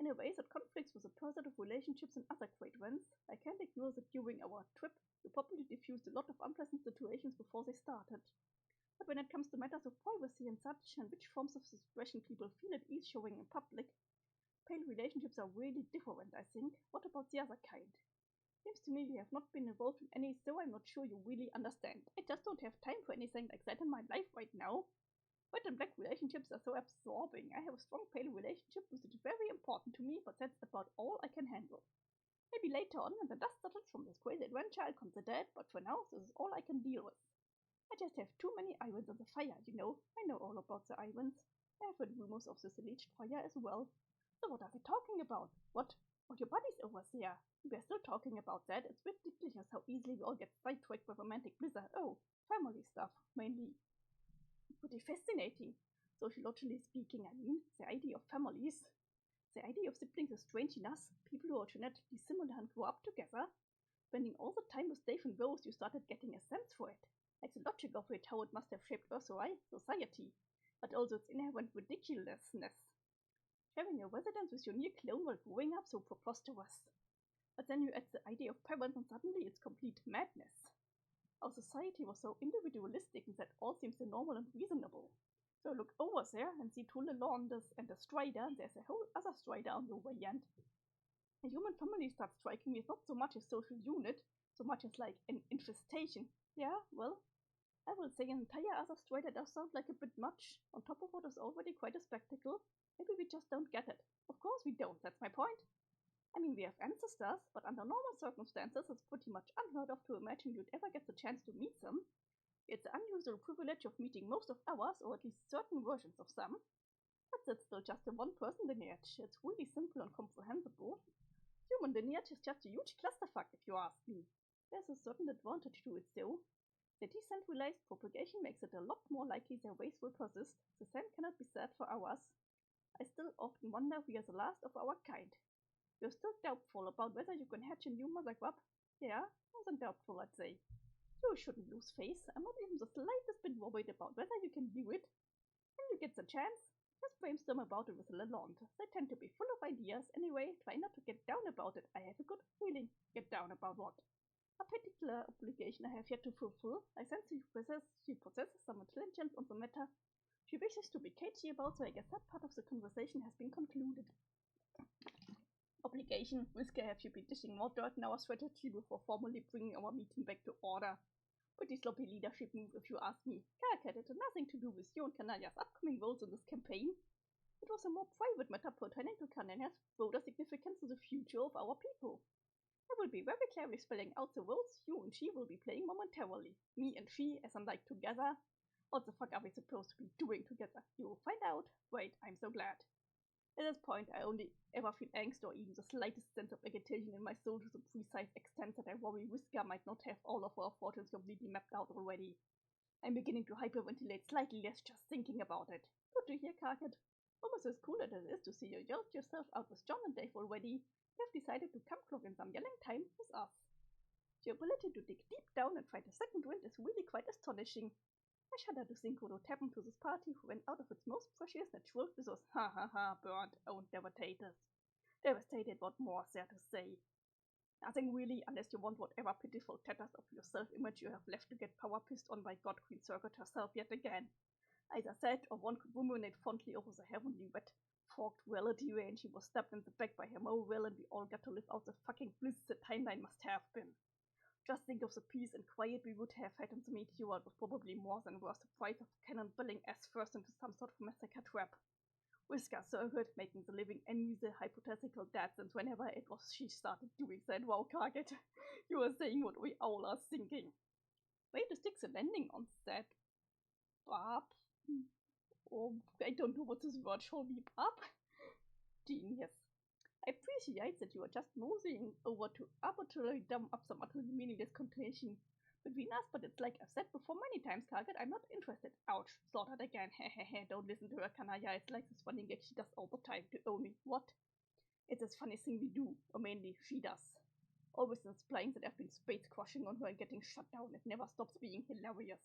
In a way that conflicts with the positive relationships and other great ones, I can't ignore that during our trip, we probably diffused a lot of unpleasant situations before they started. But when it comes to matters of privacy and such, and which forms of expression people feel at ease showing in public, pale relationships are really different, I think. What about the other kind? Seems to me you have not been involved in any, so I'm not sure you really understand. I just don't have time for anything like that in my life right now. White and black relationships are so absorbing. I have a strong pale relationship which is very important to me, but that's about all I can handle. Maybe later on, when the dust settles from this crazy adventure, I'll consider it, but for now, this is all I can deal with. I just have too many irons on the fire, you know. I know all about the irons. I have heard rumors of this alleged fire as well. So what are we talking about? What your buddies over there? We're still talking about that. It's ridiculous how easily we all get sidetracked by romantic blizzard. Oh, family stuff, mainly. Pretty fascinating. Sociologically speaking, I mean, the idea of families. The idea of siblings is strange enough. People who are genetically similar and grow up together. Spending all the time with Dave and Rose, you started getting a sense for it. Like the logic of it, how it must have shaped Earth's society, but also its inherent ridiculousness. Sharing a residence with your near clone while growing up, so preposterous. But then you add the idea of parents and suddenly it's complete madness. Our society was so individualistic that all seems so normal and reasonable. So I look over there and see two Lelanders and a Strider, and there's a whole other Strider on the way end. A human family starts striking me as not so much a social unit, so much as like an infestation. Yeah, well, I will say an entire other Strider does sound like a bit much, on top of what is already quite a spectacle. Maybe we just don't get it. Of course we don't, that's my point. I mean, we have ancestors, but under normal circumstances, it's pretty much unheard of to imagine you'd ever get the chance to meet them. It's the unusual privilege of meeting most of ours, or at least certain versions of some. But that's still just a one-person lineage. It's really simple and comprehensible. Human lineage is just a huge clusterfuck, if you ask me. There's a certain advantage to it, though. The decentralized propagation makes it a lot more likely their ways will persist. The same cannot be said for ours. I still often wonder if we are the last of our kind. You're still doubtful about whether you can hatch a new mother grub? Yeah, more than doubtful, I'd say. You shouldn't lose face. I'm not even the slightest bit worried about whether you can do it. When you get the chance, just brainstorm about it with Lalonde. They tend to be full of ideas anyway. Try not to get down about it. I have a good feeling. Get down about what? A particular obligation I have yet to fulfill. I sense she possesses some intelligence on the matter. She wishes to be cagey about, so I guess that part of the conversation has been concluded. Obligation. Whisker have you been dishing more dirt in our strategy before formally bringing our meeting back to order? Pretty sloppy leadership move, if you ask me. Karkat had nothing to do with you and Kananya's upcoming roles in this campaign. It was a more private matter pertaining to Kananya's broader significance to the future of our people. I will be very clearly spelling out the roles you and she will be playing momentarily. Me and she, as in like together. What the fuck are we supposed to be doing together? You will find out. Wait, I'm so glad. At this point, I only ever feel angst or even the slightest sense of agitation in my soul to the precise extent that I worry Whisker might not have all of our fortunes completely mapped out already. I'm beginning to hyperventilate slightly less just thinking about it. Good to hear, Karkat. Almost as cool as it is to see you yelled yourself out with John and Dave already, you have decided to come clock in some yelling time with us. Your ability to dig deep down and find a second wind is really quite astonishing. I shudder to think what would happen to this party who went out of its most precious natural resource. Ha ha ha, burnt, owned, devastated. Devastated, what more is there to say? Nothing really, unless you want whatever pitiful tatters of your self-image you have left to get power pissed on by God Queen Circuit herself yet again. Either that, or one could ruminate fondly over the heavenly wet, forked reality wherein she was stabbed in the back by her Will and we all got to live out the fucking bliss the timeline must have been. Just think of the peace and quiet we would have had in the meteor. It was probably more than worth the price of cannon billing S first into some sort of massacre trap. Whisker Circuit, making the living envy the hypothetical dead since whenever it was she started doing that. Wow, Target, you are saying what we all are thinking. Way to stick the landing on that, Barb. Or I don't know what this word shall be, Barb. Genius. I appreciate that you are just moseying over to arbitrarily dumb up some utterly meaningless contention between us, but it's like I've said before many times, Target, I'm not interested. Ouch, slaughtered again. Hehehe, don't listen to her, Kanaya. It's like this funny gag she does all the time to owe me. What? It's this funny thing we do, or mainly she does. Always implying that I've been space crushing on her and getting shut down. It never stops being hilarious.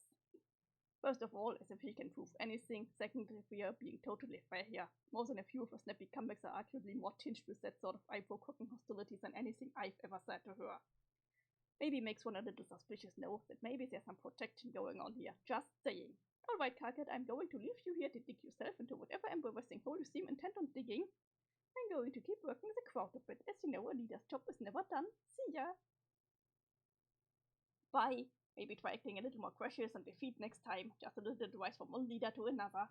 First of all, as if he can prove anything. Second, if we are being totally fair here. More than a few of her snappy comebacks are arguably more tinged with that sort of eyebrow-cocking hostility than anything I've ever said to her. Maybe makes one a little suspicious, no, that maybe there's some protection going on here. Just saying. Alright, Target, I'm going to leave you here to dig yourself into whatever embarrassing hole you seem intent on digging. I'm going to keep working the crowd a bit. As you know, a leader's job is never done. See ya! Bye! Maybe try acting a little more gracious and defeat next time. Just a little advice from one leader to another.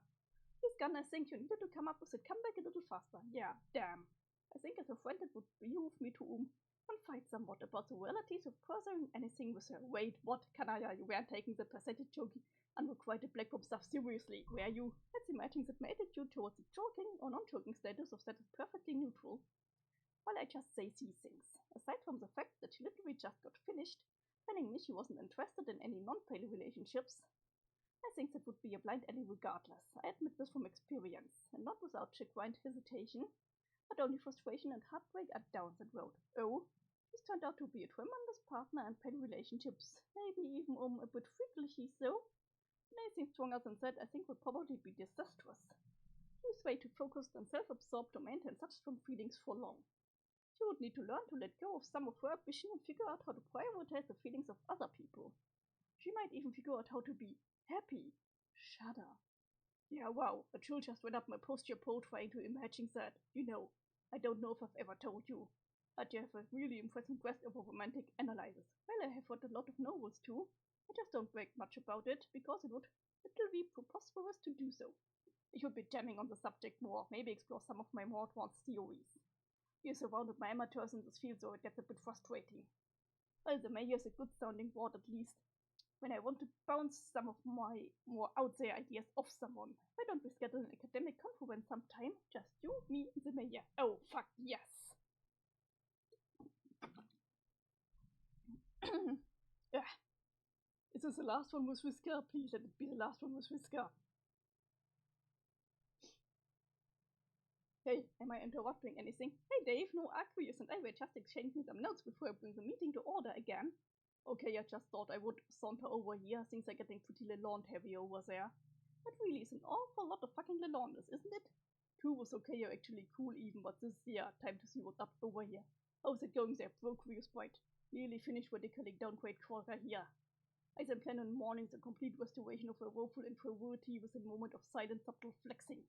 This gun, I think you needed to come up with a comeback a little faster. Yeah, damn. I think as a friend it would behoove me to confide somewhat about the realities of pursuing anything with her. Wait, what? Kanaya, you weren't taking the pathetic joking unrequited black room stuff seriously, were you? Let's imagine that my attitude towards the joking or non-joking status of that is perfectly neutral. While I just say these things, aside from the fact that she literally just got finished telling me she wasn't interested in any non-pale relationships, I think that would be a blind alley regardless. I admit this from experience, and not without chagrined hesitation, but only frustration and heartbreak are down that road. Oh, this turned out to be a tremendous partner in pale relationships, maybe even a bit freakishly so. Anything stronger than that I think would probably be disastrous. She was way too focused and self-absorbed to maintain such strong feelings for long. She would need to learn to let go of some of her ambition and figure out how to prioritize the feelings of other people. She might even figure out how to be happy. Shudder. Yeah, wow, a chill just went up my posture pole trying to imagine that. You know, I don't know if I've ever told you, but you have a really impressive grasp over romantic analysis. Well, I have heard a lot of novels too. I just don't brag much about it, because it would be preposterous to do so. I should be jamming on the subject more, maybe explore some of my more advanced theories. You're surrounded by amateurs in this field, so it gets a bit frustrating. Well, the mayor is a good sounding board at least. When I want to bounce some of my more out there ideas off someone, why don't we schedule an academic conference sometime? Just you, me, and the mayor. Oh, fuck, yes! Is this the last one with Whisker? Please let it be the last one with Whisker. Hey, am I interrupting anything? Hey Dave, no Aquarius and I were just exchanging some notes before I bring the meeting to order again. Okay, I just thought I would saunter over here. Things are getting pretty Lalonde heavy over there. That really is an awful lot of fucking Lalondes, isn't it? 2 was okay, you're actually cool even, but this, yeah, time to see what's up over here. How's it going there, Aquarius Bright? Nearly finished radically downgrade quarter here. I then plan on mornings a complete restoration of her woeful introverty with a moment of silent subtle flexing.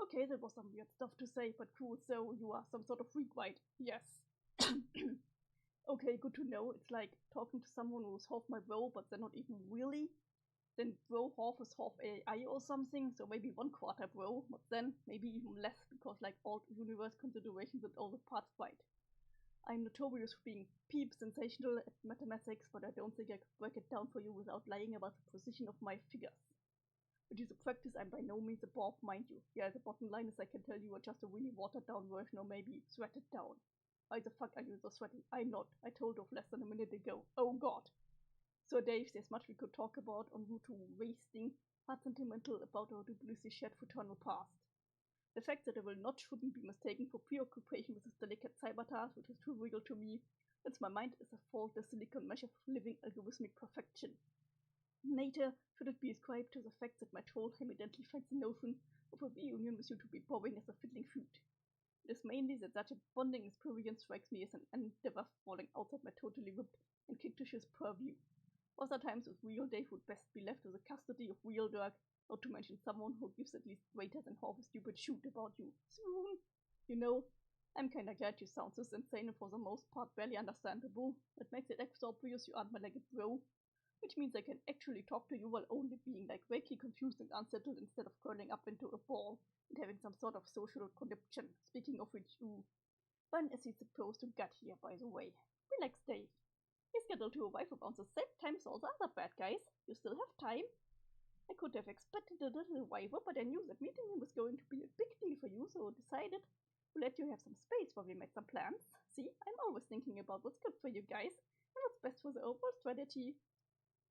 Okay, that was some weird stuff to say, but cool, so you are some sort of freak, right? Yes. Okay, good to know. It's like talking to someone who's half my bro, but they're not even really. Then bro half is half AI or something, so maybe 1/4 bro, but then maybe even less, because like all universe considerations and all the parts right. I'm notorious for being peep sensational at mathematics, but I don't think I could break it down for you without lying about the precision of my figures. Which is a practice I'm by no means above, mind you. Yeah, the bottom line is I can tell you are just a really watered down version, or maybe sweated down. Why the fuck are you so sweaty? I'm not. I told off less than a minute ago. Oh god. So Dave, there's much we could talk about en route to wasting hard sentimental about our dubiously shared fraternal past. The fact that I will not shouldn't be mistaken for preoccupation with this delicate cyber task, which is too real to me, since my mind is a faultless silicon mesh of living algorithmic perfection. Later, should it be ascribed to the fact that my troll evidently finds the notion of a reunion with you to be boring as a fiddling flute. It is mainly that such a bonding experience strikes me as an endeavor falling outside my totally ripped and fictitious purview. Other times with real Dave would best be left to the custody of real Dirk, not to mention someone who gives at least greater than half a stupid shoot about you. Swoon! You know, I'm kinda glad you sound so insane and for the most part barely understandable. It makes it extra obvious you aren't my legged bro. Which means I can actually talk to you while only being like vaguely confused and unsettled instead of curling up into a ball and having some sort of social conniption. Speaking of which, when is he supposed to get here, by the way? Relax, Dave. He's scheduled to arrive around the same time as all the other bad guys. You still have time. I could have expected a little arrival, but I knew that meeting him was going to be a big deal for you, so I decided to let you have some space while we make some plans. See, I'm always thinking about what's good for you guys and what's best for the overall strategy.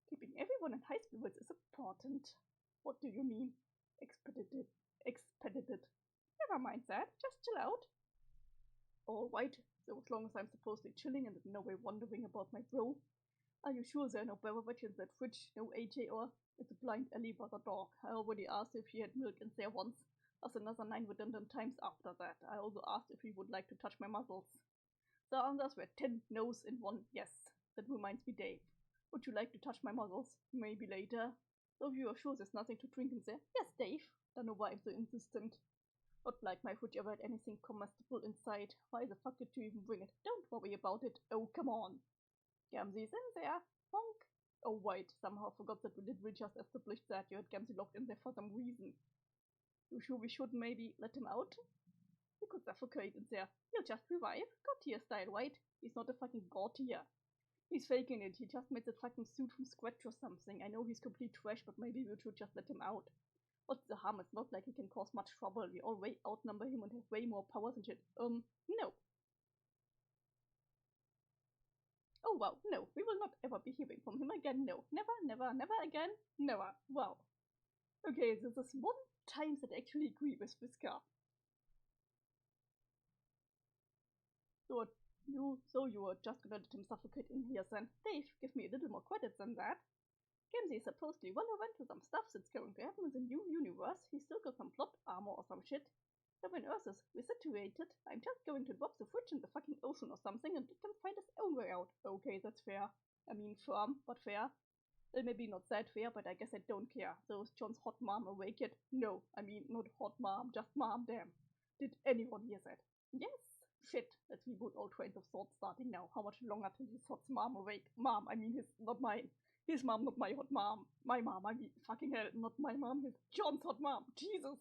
Keeping everyone in high spirits is important. What do you mean? Expedited. Never mind that. Just chill out. Alright, so as long as I'm supposedly chilling and in no way wondering about my bro. Are you sure there are no beverages in that fridge? No AJ or? It's a blind alley by the dog. I already asked if he had milk in there once, plus another 9 redundant times after that. I also asked if he would like to touch my muscles. The answers were 10 no's and 1 yes. That reminds me, Dave. Would you like to touch my muscles? Maybe later. So if you are sure there's nothing to drink in there? Yes, Dave. Don't know why I'm so insistent. Not like my fridge ever had anything comestible inside. Why the fuck did you even bring it? Don't worry about it. Oh, come on. Gamzee's in there. Honk. Oh, wait. Somehow forgot that we just established that you had Gamzee locked in there for some reason. You sure we should maybe let him out? He could suffocate in there. He'll just revive. God tier style, right? He's not a fucking god tier. He's faking it. He just made the fucking suit from scratch or something. I know he's complete trash, but maybe we should just let him out. What's the harm? It's not like he can cause much trouble. We all way outnumber him and have way more powers and shit. No. Oh wow, no. We will not ever be hearing from him again. No. Never, never, never again. Never. Wow. Okay, this is one time that I actually agree with Whisker. So you were just gonna let him suffocate in here then. Dave, give me a little more credit than that. Gamzee is supposedly relevant to some stuff that's going to happen in the new universe. He's still got some plot armor or some shit. So when Earth is resituated, I'm just going to drop the fridge in the fucking ocean or something and let him find his own way out. Okay, that's fair. I mean, firm, but fair. Well, maybe not that fair, but I guess I don't care. So is John's hot mom awake yet? No, I mean, not hot mom, just mom, damn. Did anyone hear that? Yes. Shit, let's reboot all trains of thought starting now. How much longer till his hot mom awake? Mom, I mean his, not mine. His mom, not my hot mom. My mom, I mean, fucking hell, not my mom, his John's hot mom. Jesus.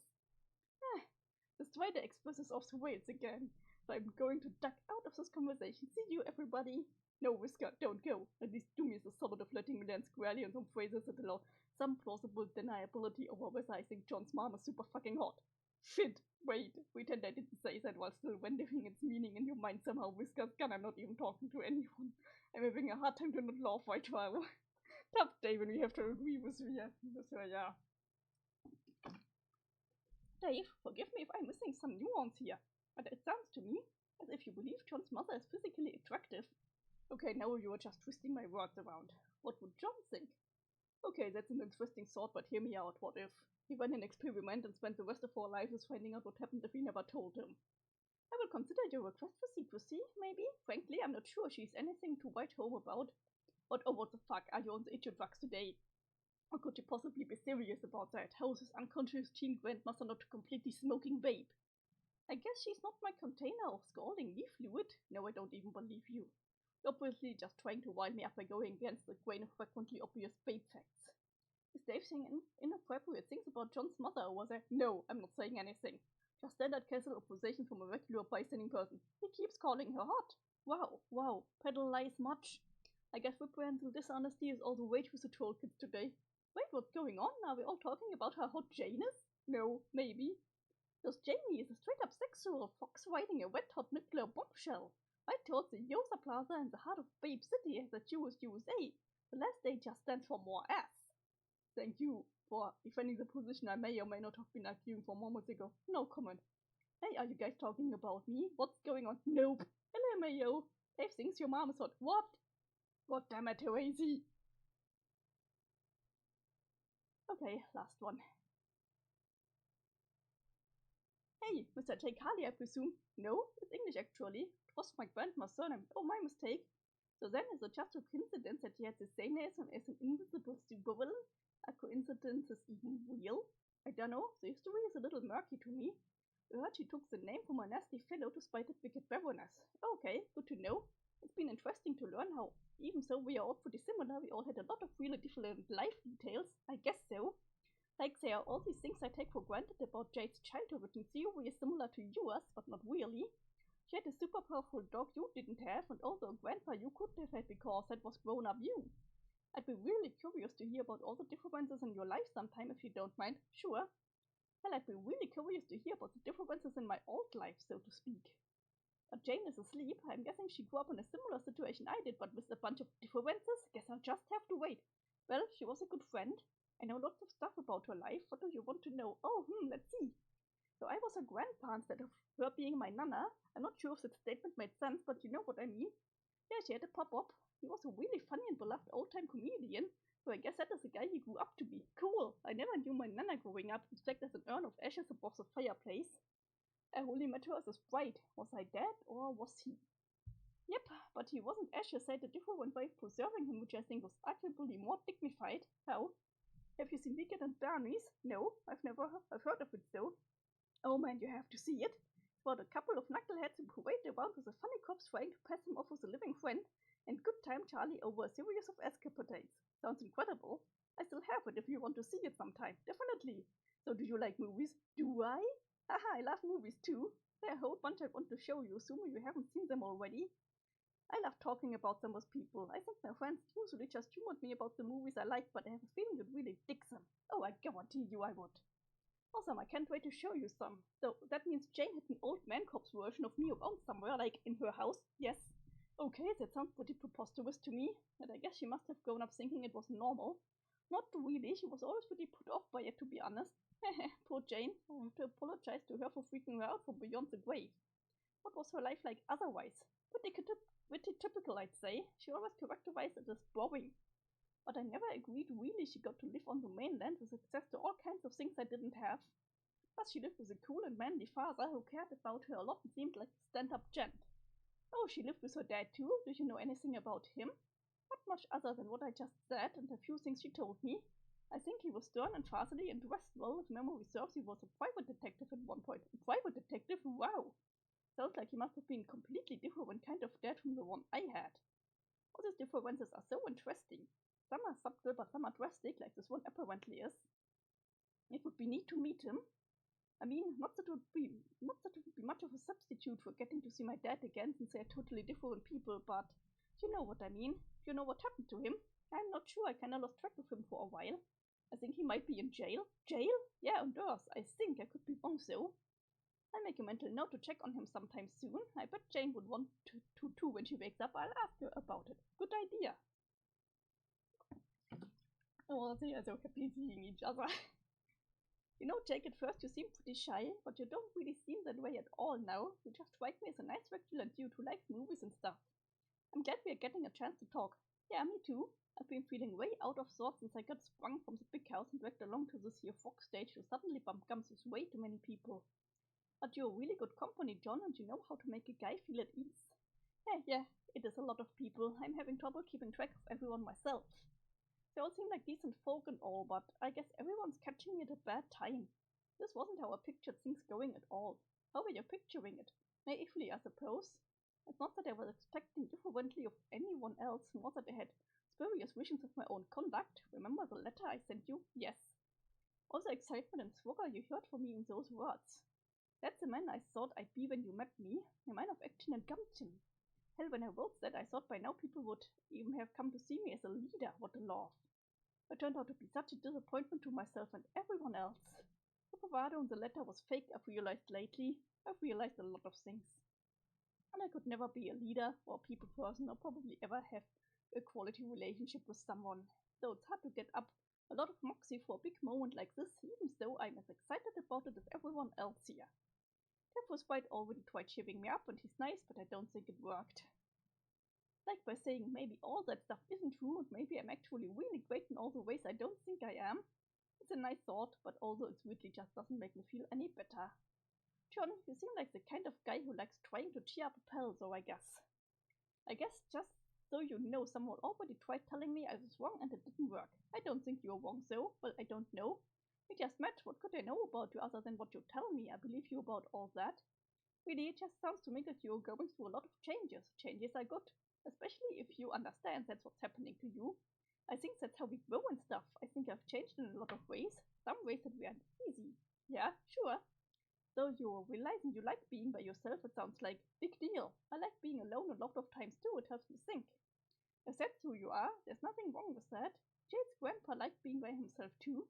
The strider expresses off the rails again. So I'm going to duck out of this conversation. See you, everybody. No, Whisker, don't go. At least do me the solid of letting me land squarely on some phrases that allow some plausible deniability over whether I think John's mom is super fucking hot. Shit, wait, pretend I didn't say that while still rendering its meaning in your mind somehow. Whisker's gone, I'm not even talking to anyone. I'm having a hard time to not laugh right now. Tough day when we have to agree with her, yeah. Dave, forgive me if I'm missing some nuance here, but it sounds to me as if you believe John's mother is physically attractive. Okay, now you are just twisting my words around. What would John think? Okay, that's an interesting thought, but hear me out. What if he ran an experiment and spent the rest of our lives finding out what happened if we never told him? I will consider your request for secrecy, maybe. Frankly, I'm not sure she's anything to write home about. But oh, what the fuck, are you on the itch of drugs today? Or could you possibly be serious about that? How is his unconscious teen grandmother not a completely smoking babe? I guess she's not my container of scalding leaf fluid. No, I don't even believe you. You're obviously just trying to wind me up by going against the grain of frequently obvious babe facts. Is Dave saying inappropriate things about John's mother, or was I? No, I'm not saying anything. Just standard casual opposition from a regular bystanding person. He keeps calling her hot. Wow, pedal lies much. I guess reprehensible dishonesty is also rage with the troll kids today. Wait, what's going on? Are we all talking about how hot Jane is? No, maybe. Because Jamie is a straight-up sexual fox riding a wet-hot nuclear bombshell right towards the Yosa Plaza in the heart of Babe City as the Jewish USA. The last day just stands for more ass. Thank you for defending the position I may or may not have been arguing for moments ago. No comment. Hey, are you guys talking about me? What's going on? Nope. LMAO. Dave thinks your mom is hot. What? God damn it, Therese. Okay, last one. Hey, Mr. J. Carly, I presume? No, it's English actually. It was my grandma's surname. Oh, my mistake. So then, is it just a coincidence that he had the same name as an invisible supervillain? Are coincidences even real? I don't know. The history is a little murky to me. I heard she took the name from a nasty fellow to spite that wicked baroness. Okay, good to know. It's been interesting to learn how, even though we are all pretty similar, we all had a lot of really different life details. I guess so. Like there are all these things I take for granted about Jade's childhood in theory is similar to yours, but not really. She had a super powerful dog you didn't have, and also a grandpa you could have had because that was grown-up you. I'd be really curious to hear about all the differences in your life sometime if you don't mind. Sure. Hell, I'd be really curious to hear about the differences in my old life, so to speak. But Jane is asleep. I'm guessing she grew up in a similar situation I did, but with a bunch of differences. Guess I'll just have to wait. Well, she was a good friend. I know lots of stuff about her life. What do you want to know? Oh, let's see. So I was her grandpa instead of her being my nana. I'm not sure if that statement made sense, but you know what I mean. Yeah, she had a pop-up. He was a really funny and beloved old-time comedian, so I guess that is the guy he grew up to be. Cool. I never knew my nana growing up, stacked as an urn of ashes above the fireplace. I only met her as a sprite. Was I dead, or was he? Yep, but he wasn't ashes. I had a different way of preserving him, which I think was arguably more dignified. How? Have you seen Wicked and Bernie's? No, I've heard of it though. Oh man, you have to see it. It's about a couple of knuckleheads who parade around with a funny cops trying to pass him off as a living friend, and Good Time Charlie over a series of escapades. Sounds incredible. I still have it if you want to see it sometime. Definitely. So do you like movies? Do I? Haha, I love movies too. There are a whole bunch I want to show you, assuming you haven't seen them already. I love talking about them with people. I think my friends usually just humored me about the movies I like, but I have a feeling you'd really dig them. Oh, I guarantee you I would. Awesome, I can't wait to show you some. So that means Jane had an old man cop's version of me around somewhere, like in her house? Yes. Okay, that sounds pretty preposterous to me, and I guess she must have grown up thinking it was normal. Not really, she was always pretty put off by it, to be honest. Poor Jane. I have to apologize to her for freaking her out from beyond the grave. What was her life like otherwise? Pretty typical, I'd say. She always characterized it as boring. But I never agreed really she got to live on the mainland with access to all kinds of things I didn't have. Plus she lived with a cool and manly father who cared about her a lot and seemed like a stand-up gent. Oh, she lived with her dad too? Do you know anything about him? Not much other than what I just said and a few things she told me. I think he was stern and fatherly and dressed well. If memory serves, he was a private detective at one point. A private detective? Wow! Sounds like he must have been a completely different kind of dad from the one I had. All these differences are so interesting. Some are subtle, but some are drastic, like this one apparently is. It would be neat to meet him. I mean, not that it would be much of a substitute for getting to see my dad again, since they are totally different people, but you know what I mean. You know what happened to him? I'm not sure, I kinda lost track of him for a while. I think he might be in jail. Jail? Yeah, on Earth. I think. I could be wrong though. I'll make a mental note to check on him sometime soon. I bet Jane would want to too when she wakes up. I'll ask her about it. Good idea. Oh, they are so happy seeing each other. You know, Jake, at first you seem pretty shy, but you don't really seem that way at all now. You just strike me as a nice regular dude who likes movies and stuff. I'm glad we are getting a chance to talk. Yeah, me too. I've been feeling way out of sorts since I got sprung from the big house and dragged along to this here Fox stage to suddenly bump gums with way too many people. But you're really good company, John, and you know how to make a guy feel at ease. Yeah, it is a lot of people. I'm having trouble keeping track of everyone myself. They all seem like decent folk and all, but I guess everyone's catching me at a bad time. This wasn't how I pictured things going at all. How were you picturing it? Naively, I suppose. It's not that I was expecting differently of anyone else, more that I had spurious visions of my own conduct. Remember the letter I sent you? Yes. All the excitement and swagger you heard from me in those words. That's the man I thought I'd be when you met me, a man of action and gumption. Hell, when I wrote that, I thought by now people would even have come to see me as a leader. What a laugh. It turned out to be such a disappointment to myself and everyone else. The bravado in the letter was fake, I've realized lately. I've realized a lot of things. And I could never be a leader or a people person or probably ever have a quality relationship with someone. So it's hard to get up a lot of moxie for a big moment like this, even though I'm as excited about it as everyone else here. Kev was quite already tried cheering me up, and he's nice, but I don't think it worked. Like by saying maybe all that stuff isn't true, and maybe I'm actually really great in all the ways I don't think I am. It's a nice thought, but although it's weirdly just doesn't make me feel any better. John, you seem like the kind of guy who likes trying to cheer up a pal, so I guess. Just so you know, someone already tried telling me I was wrong and it didn't work. I don't think you're wrong, though. Well, I don't know. We just met. What could I know about you other than what you tell me? I believe you about all that. Really, it just sounds to me that you're going through a lot of changes. Changes are good, especially if you understand that's what's happening to you. I think that's how we grow and stuff. I think I've changed in a lot of ways. Some ways that weren't easy. Yeah, sure. So you're realizing you like being by yourself, it sounds like big deal. I like being alone a lot of times too, it helps me think. If that's who you are, there's nothing wrong with that. Jade's grandpa liked being by himself too.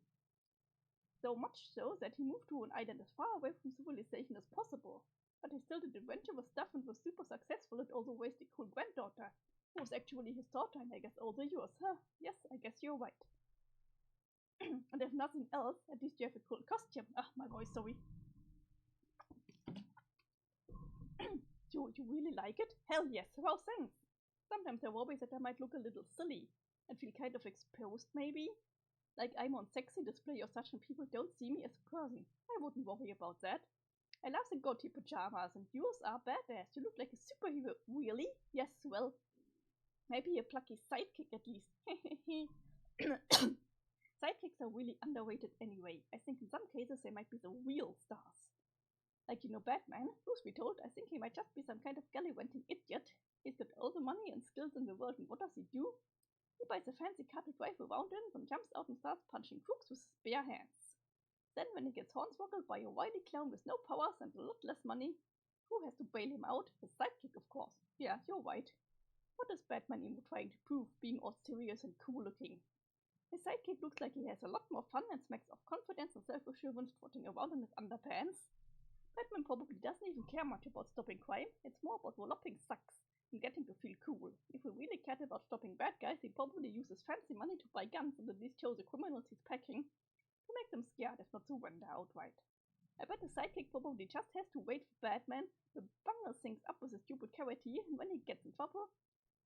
So much so that he moved to an island as far away from civilization as possible. But he still did adventurous stuff and was super successful and also raised a cool granddaughter, who was actually his daughter and I guess also yours, huh? Yes, I guess you're right. And if nothing else, at least you have a cool costume. Ah, my voice, sorry. You really like it? Hell yes, well thanks. Sometimes I worry that I might look a little silly and feel kind of exposed maybe. Like I'm on sexy display or such and people don't see me as a person. I wouldn't worry about that. I love the goatee pajamas and yours are badass. You look like a superhero. Really? Yes, well, maybe a plucky sidekick at least. Sidekicks are really underrated anyway. I think in some cases they might be the real stars. Like, you know, Batman, truth be told, I think he might just be some kind of gallivanting idiot. He's got all the money and skills in the world, and what does he do? He buys a fancy car to drive around in, and jumps out and starts punching crooks with his bare hands. Then, when he gets hornswoggled by a wily clown with no powers and a lot less money, who has to bail him out? His sidekick, of course. Yeah, you're right. What is Batman even trying to prove, being all serious and cool looking? His sidekick looks like he has a lot more fun and smacks of confidence and self-assurance trotting around in his underpants. Batman probably doesn't even care much about stopping crime, it's more about walloping sucks and getting to feel cool. If he really cared about stopping bad guys, he'd probably use his fancy money to buy guns and at least show the criminals he's packing to make them scared, if not surrender outright. I bet the sidekick probably just has to wait for Batman to bungle things up with his stupid charity, and when he gets in trouble,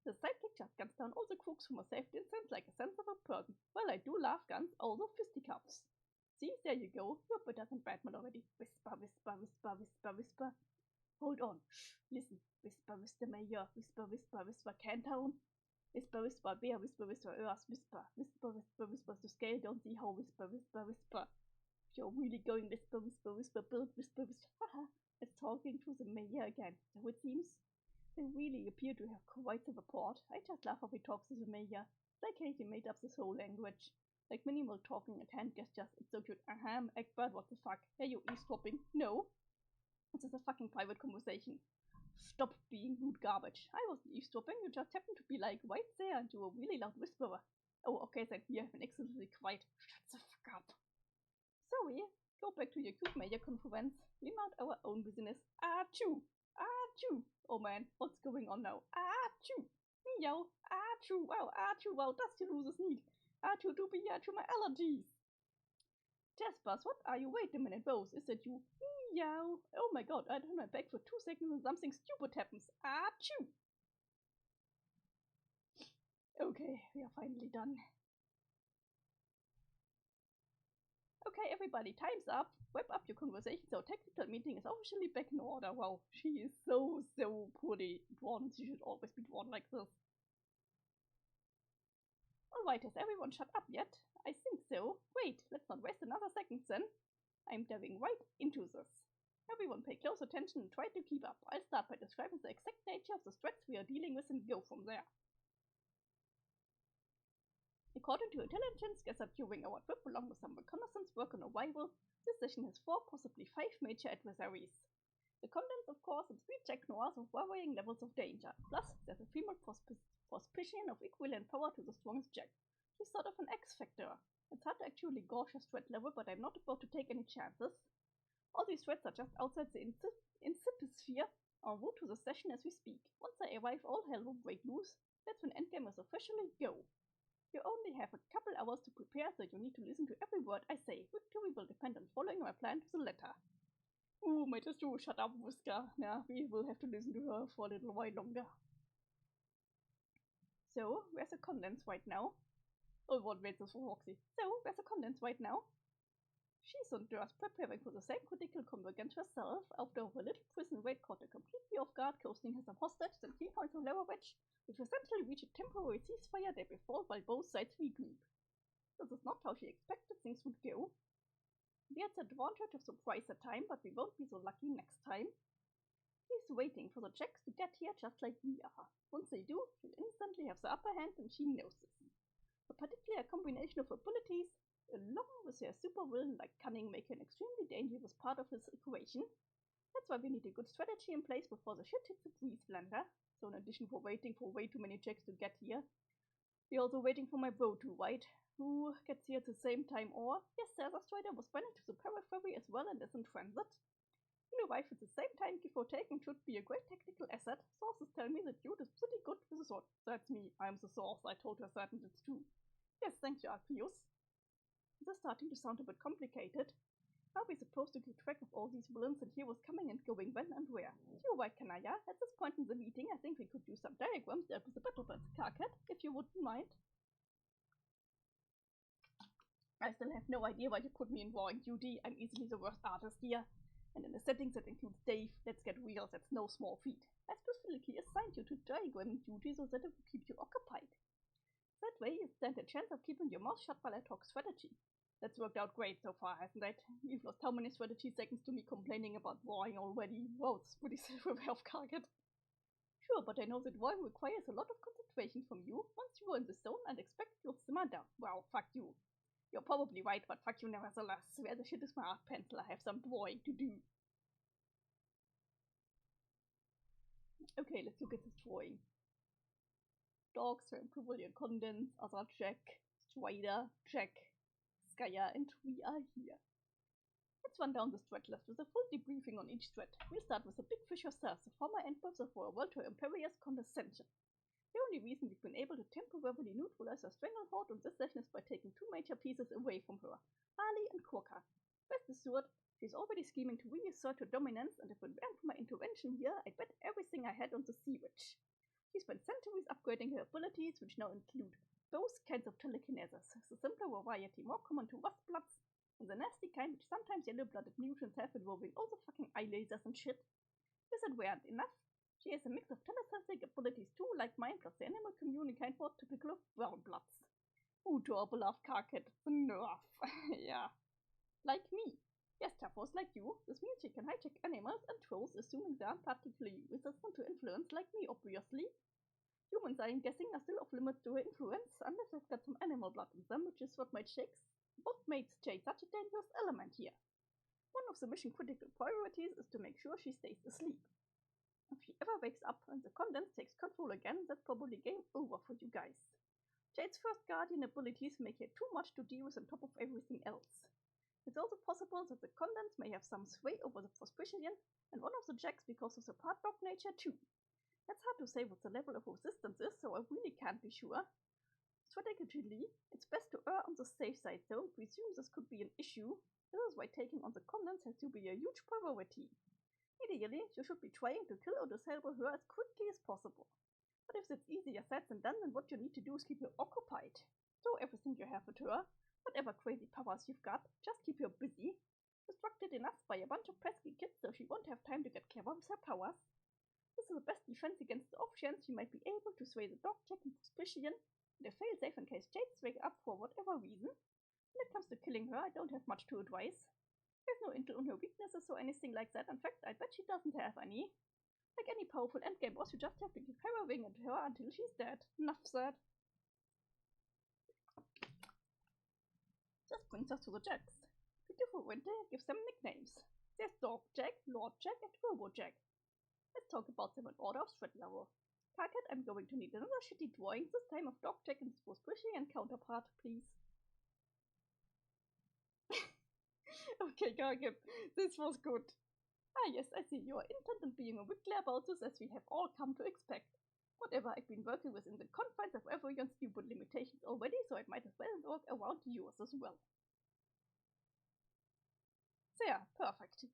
the sidekick just guns down all the crooks from a safe distance like a sensible person. Well, I do love guns, also fisticuffs. See, there you go. You're better than Batman already. Whisper, whisper, whisper, whisper, whisper. Hold on. Shh. Listen. Whisper, whisper, Mayor. Whisper, whisper, whisper, Cantown. Whisper, whisper, Bear. Whisper, whisper, Earth. Whisper, whisper, whisper, whisper to scale. Don't see how. Whisper, whisper, whisper. You're really going whisper, whisper, whisper, build, whisper, whisper. Haha. It's talking to the Mayor again. So it seems. They really appear to have quite the rapport. I just love how he talks to the Mayor. It's like he made up this whole language. Like minimal talking and hand gestures. It's so cute. Egbert, what the fuck? Hey, you eavesdropping? No. This is a fucking private conversation. Stop being rude garbage. I wasn't eavesdropping. You just happened to be like right there and you were a really loud whisperer. Oh, okay, then we have been excellently quiet. Shut the fuck up. Sorry. Go back to your cute Mayor conference. We mind our own business. Achoo! Achoo! Oh man, what's going on now? Achoo! Meow! Achoo! Wow! Achoo! Wow! Das hier loses Need. Achoo! Du to my allergies. Jaspers, what are you? Wait a minute, Bose. Is that you? Meow! Oh my god, I turn my back for 2 seconds and something stupid happens. Achoo! Okay, we are finally done. Okay, everybody, time's up. Wrap up your conversation. So, technical meeting is officially back in order. Wow, she is so poorly drawn. She should always be drawn like this. Alright, has everyone shut up yet? I think so. Great, let's not waste another second then. I'm diving right into this. Everyone pay close attention and try to keep up. I'll start by describing the exact nature of the threats we are dealing with and go from there. According to intelligence gathered during our trip along with some reconnaissance work on arrival, this session has 4, possibly 5 major adversaries. The contents, of course, and speed check noirs of varying levels of danger. Plus, there's a female prospician of equivalent power to the strongest Jack. She's sort of an X factor. It's hard to actually gauge her threat level, but I'm not about to take any chances. All these threats are just outside the insipisphere en route to the session as we speak. Once I arrive, all hell will break loose. That's when endgame is officially go. You only have a couple hours to prepare, so you need to listen to every word I say. Victory will depend on following my plan to the letter. Ooh, might just do shut up, Whisker. Nah, we will have to listen to her for a little while longer. So, where's the contents right now? Oh, what waits us for Roxy? So, where's the condense right now? She's on Earth preparing for the same critical convergence herself after her little prison raid caught her completely off guard, coasting her some hostage and key points on Leverage, which essentially reached a temporary ceasefire day before while both sides regroup. This is not how she expected things would go. We had the advantage of surprise that time, but we won't be so lucky next time. She's waiting for the Jacks to get here just like we are. Once they do, she'll instantly have the upper hand and she knows this. A particular combination of abilities, along with her super villain like cunning, make her an extremely dangerous part of this equation. That's why we need a good strategy in place before the shit hits the breeze blender. So in addition for waiting for way too many checks to get here, we're also waiting for my boat to right, who gets here at the same time, or yes, Caesar Strider was banned to the periphery as well and is in transit. You arrive at the same time, give or take, and should be a great technical asset. Sources tell me that Jude is pretty good with the sword. That's me, I'm the source, I told her that and it's true. Yes, thank you, Arceus. This is starting to sound a bit complicated. How are we supposed to keep track of all these villains and heroes coming and going when and where? You're right, Kanaya. At this point in the meeting, I think we could use some diagrams there with the battlefield Carcat, if you wouldn't mind. I still have no idea why you put me in drawing duty. I'm easily the worst artist here. And in the settings that includes Dave, let's get real, that's no small feat. I specifically assigned you to diagramming duty so that it will keep you occupied. That way, you stand a chance of keeping your mouth shut while I talk strategy. That's worked out great so far, hasn't it? You've lost how many strategy seconds to me complaining about drawing already? Wow, it's pretty self-aware of Carcat. Sure, but I know that drawing requires a lot of concentration from you. Once you are in the zone, I'd expect you'll simmer down. Well, fuck you. You're probably right, but fuck you nevertheless. Where the shit is my art pencil? I have some drawing to do. Okay, let's look at this drawing. Dogs, Pavilion Condense, other check, Strider, check, Skya, and we are here. Let's run down the thread list with a full debriefing on each thread. We'll start with the big fish herself, the former empress of our world, her imperious condescension. The only reason we've been able to temporarily neutralize her stranglehold on this session is by taking two major pieces away from her, Harley and Korka. Rest assured, she's already scheming to reassert her dominance, and if it weren't for my intervention here, I'd bet everything I had on the Sea Witch. She spent centuries upgrading her abilities, which now include both kinds of telekinesis, the simpler variety more common to rustbloods, and the nasty kind which sometimes yellow-blooded mutants have involving all the fucking eye lasers and shit. If it weren't enough, she has a mix of telesensing abilities too, like mine, plus the animal communicant more typical of brown bloods. Ooh, adorable love Carcat, the nerve. Yeah. Like me. Yes, Taphos, like you. This means she can hijack animals and trolls, assuming they aren't particularly resistant to influence, like me, obviously. Humans, I'm guessing, are still off limits to her influence, unless they've got some animal blood in them, which is what made Jade such a dangerous element here. One of the mission-critical priorities is to make sure she stays asleep. If she ever wakes up and the condense takes control again, that's probably game over for you guys. Jade's first guardian abilities make her too much to deal with on top of everything else. It's also possible that the condense may have some sway over the Prospician and one of the Jacks because of the part dog nature too. It's hard to say what the level of resistance is, so I really can't be sure. Strategically, it's best to err on the safe side though. Presume this could be an issue. This is why taking on the condense has to be a huge priority. Ideally, you should be trying to kill or disable her as quickly as possible. But if it's easier said than done, then what you need to do is keep her occupied. Throw everything you have at her, whatever crazy powers you've got, just keep her busy. Distracted enough by a bunch of pesky kids so she won't have time to get clever with her powers. This is the best defense against the off chance she might be able to sway the dog check and suspicion, and a failsafe in case Jade's wake up for whatever reason. When it comes to killing her, I don't have much to advise. There's no intel on her weaknesses or anything like that. In fact, I bet she doesn't have any. Like any powerful endgame boss, you just have to keep harrowing at her until she's dead. Enough said. This brings us to the Jacks. Beautiful Winter gives them nicknames. There's Dog Jack, Lord Jack, and Turbo Jack. Let's talk about them in order of threat level. Carcat, I'm going to need another shitty drawing, this time of Dog Jack and his Prospician counterpart, please. Okay, Carcat, this was good. Ah yes, I see you are intent on being a wiggler about this, as we have all come to expect. Whatever, I've been working within the confines of everyone's stupid limitations already, so I might as well work around yours as well. There, perfect.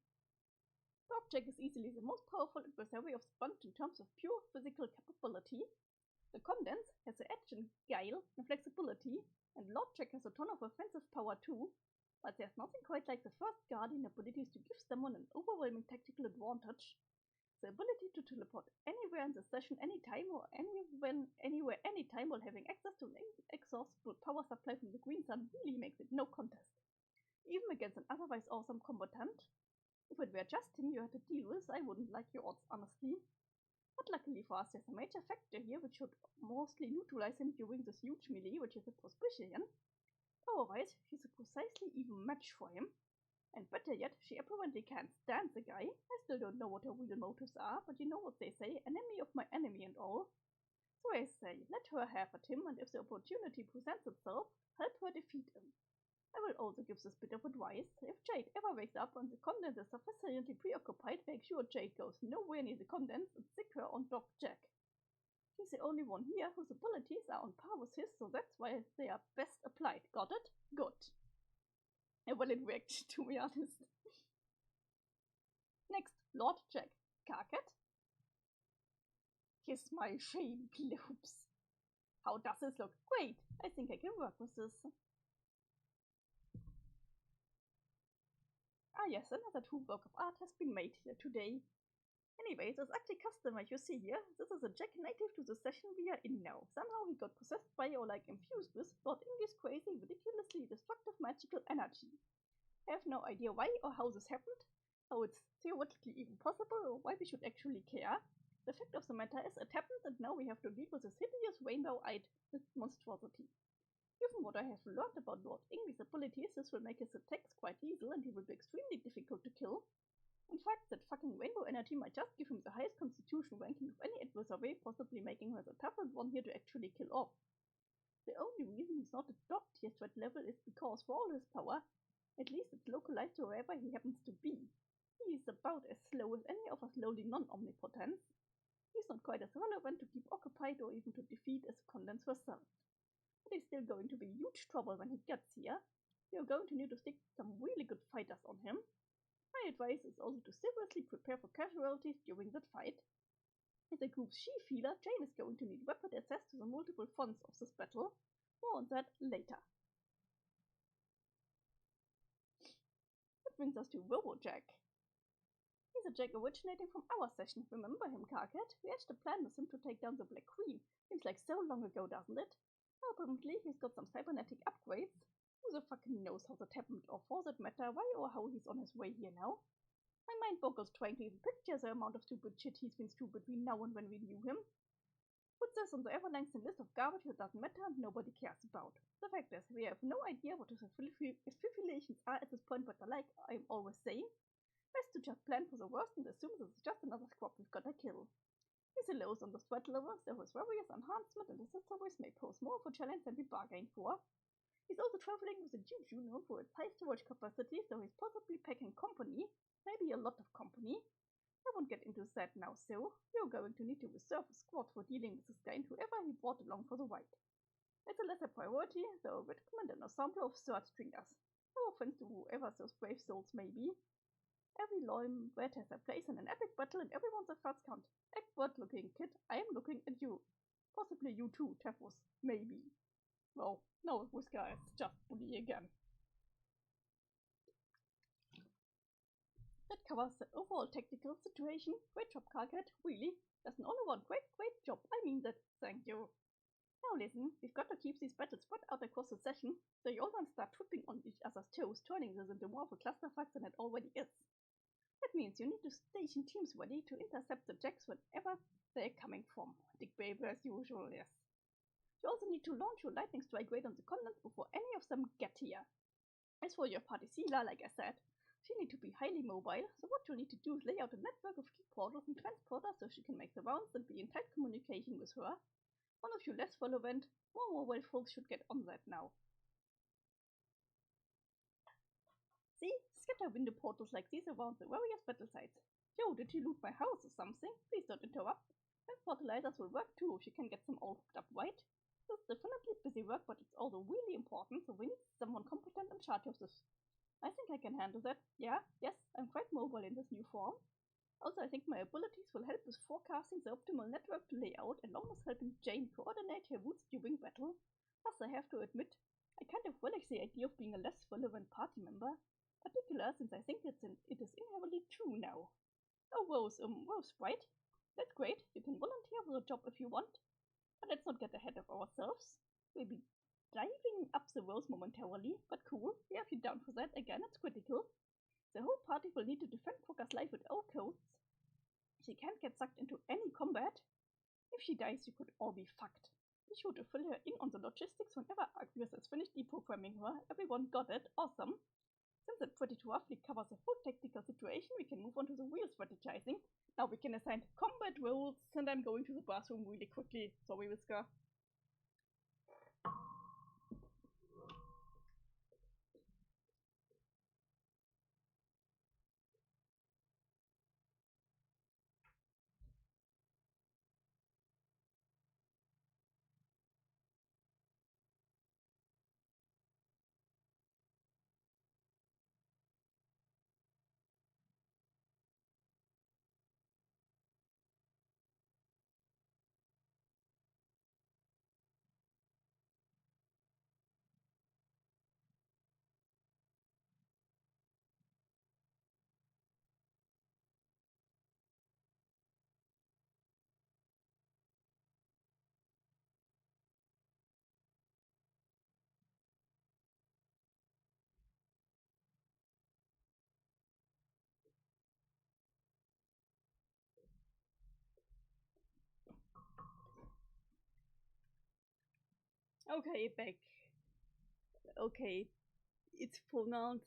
Dog Jack is easily the most powerful adversary of the bunch in terms of pure physical capability. The Condense has the edge and guile and flexibility, and Lord Jack has a ton of offensive power too, but there's nothing quite like the first Guardian abilities to give someone an overwhelming tactical advantage. The ability to teleport anywhere in the session anytime or anywhere anytime while having access to an inexhaustible power supply from the Green Sun really makes it no contest. Even against an otherwise awesome combatant. If it were Justin you had to deal with, I wouldn't like your odds, honestly. But luckily for us, there's a major factor here which should mostly neutralize him during this huge melee, which is a Prospician. Otherwise, she's a precisely even match for him. And better yet, she apparently can't stand the guy. I still don't know what her real motives are, but you know what they say, enemy of my enemy and all. So I say, let her have at him, and if the opportunity presents itself, help her defeat him. I will also give this bit of advice. If Jade ever wakes up and the Condense is sufficiently preoccupied, make sure Jade goes nowhere near the Condense and stick her on Doc Jack. She's the only one here whose abilities are on par with his, so that's why they are best applied. Got it? Good. Well, it worked, to be honest. Next, Lord Jack. Carcat. Kiss my shame globes. How does this look? Great! I think I can work with this. Ah yes, another true work of art has been made here today. Anyways, this ugly customer you see here, this is a Jack native to the session we are in now. Somehow he got possessed by or infused with Lord English crazy, ridiculously destructive magical energy. I have no idea why or how this happened, how it's theoretically even possible, or why we should actually care. The fact of the matter is it happened, and now we have to deal with this hideous rainbow-eyed monstrosity. Given what I have learned about Lord English abilities, this will make his attacks quite lethal and he will be extremely difficult to kill. In fact, that fucking rainbow energy might just give him the highest constitution ranking of any adversary, possibly making him the toughest one here to actually kill off. The only reason he's not a top tier threat level is because for all his power, at least it's localized to wherever he happens to be. He is about as slow as any of us lowly non-omnipotents. He's not quite as relevant to keep occupied or even to defeat as Condense herself. But he's still going to be huge trouble when he gets here. You're going to need to stick some really good fighters on him. My advice is also to seriously prepare for casualties during that fight. As a group's she-feeler, Jane is going to need rapid access to the multiple fronts of this battle. More on that later. That brings us to Robo-Jack. He's a Jack originating from our session. Remember him, Carcat? We hatched a plan with him to take down the Black Queen. Seems like so long ago, doesn't it? Apparently, he's got some cybernetic upgrades. Who the fucking knows how that happened, or for that matter, why or how he's on his way here now? My mind boggles trying to even picture the amount of stupid shit he's been stupid between now and when we knew him. Put this on the everlasting list of garbage that doesn't matter and nobody cares about. The fact is, we have no idea what his affiliations are at this point, but like I'm always saying, best to just plan for the worst and assume this is just another squad we've gotta kill. He's a lowest on the threat level, so his various enhancement and accessories may pose more of a challenge than we bargained for. He's also traveling with a Juju known for its high storage capacity, so he's possibly packing company, maybe a lot of company. I won't get into that now, so you're going to need to reserve a squad for dealing with this guy and whoever he brought along for the ride. It's a lesser priority, so I would recommend an ensemble of third stringers. No offense to whoever those brave souls may be. Every lone red has a place in an epic battle and everyone's a first count. Egbert looking kid, I'm looking at you. Possibly you too, Tefus. Maybe. Well, no, Whisker is just bully again. That covers the overall technical situation. Great job, Carcat. Really? That's an all-around great job. I mean that. Thank you. Now listen, we've got to keep these battles spread out across the session, so you all don't start tripping on each other's toes, turning this into more of a clusterfuck than it already is. That means you need to station teams ready to intercept the Jacks whenever they're coming from. Dick Baby as usual, yes. You also need to launch your lightning strike raid on the Condense before any of them get here. As for your party Sealer, like I said, she need to be highly mobile, so what you'll need to do is lay out a network of key portals and transporters so she can make the rounds and be in tight communication with her. One of you less relevant, more mobile folks should get on that now. See? Scatter window portals like these around the various battle sites. Yo, did you loot my house or something? Please don't interrupt. Transportalizers will work too if you can get them all hooked up right. It's definitely busy work, but it's also really important, so we need someone competent in charge of this. I think I can handle that. Yeah, yes, I'm quite mobile in this new form. Also, I think my abilities will help with forecasting the optimal network layout and almost helping Jane coordinate her routes during battle. Plus, I have to admit, I kind of relish the idea of being a less relevant party member, particularly since I think it is inherently true now. Oh, Rose, right? That's great. You can volunteer for the job if you want. But let's not get ahead of ourselves. We'll be diving up the Rose momentarily, but cool. We have you down for that. Again, it's critical. The whole party will need to defend Focus life with all codes. She can't get sucked into any combat. If she dies, you could all be fucked. Be sure to fill her in on the logistics whenever Agnes has finished deprogramming her. Everyone got it. Awesome. Since it pretty roughly covers the whole technical situation, we can move on to the real strategizing. Now we can assign combat roles, and I'm going to the bathroom really quickly. Sorry, Whisker. Okay, back. Okay, it's pronounced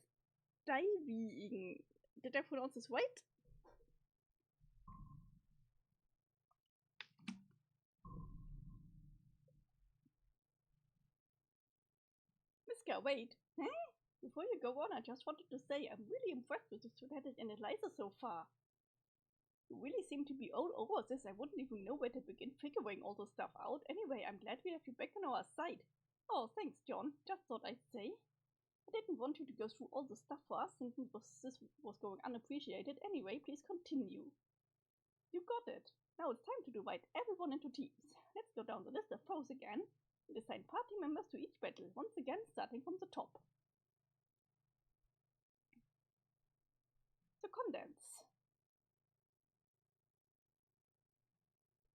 diving. Did I pronounce this right? Miska, wait. Huh? Before you go on, I just wanted to say I'm really impressed with the strategic analysis so far. You really seem to be all over this. I wouldn't even know where to begin figuring all this stuff out. Anyway, I'm glad we have you back on our side. Oh, thanks, John. Just thought I'd say. I didn't want you to go through all the stuff for us, thinking this was going unappreciated. Anyway, please continue. You got it. Now it's time to divide everyone into teams. Let's go down the list of foes again and assign party members to each battle, once again starting from the top. The condense.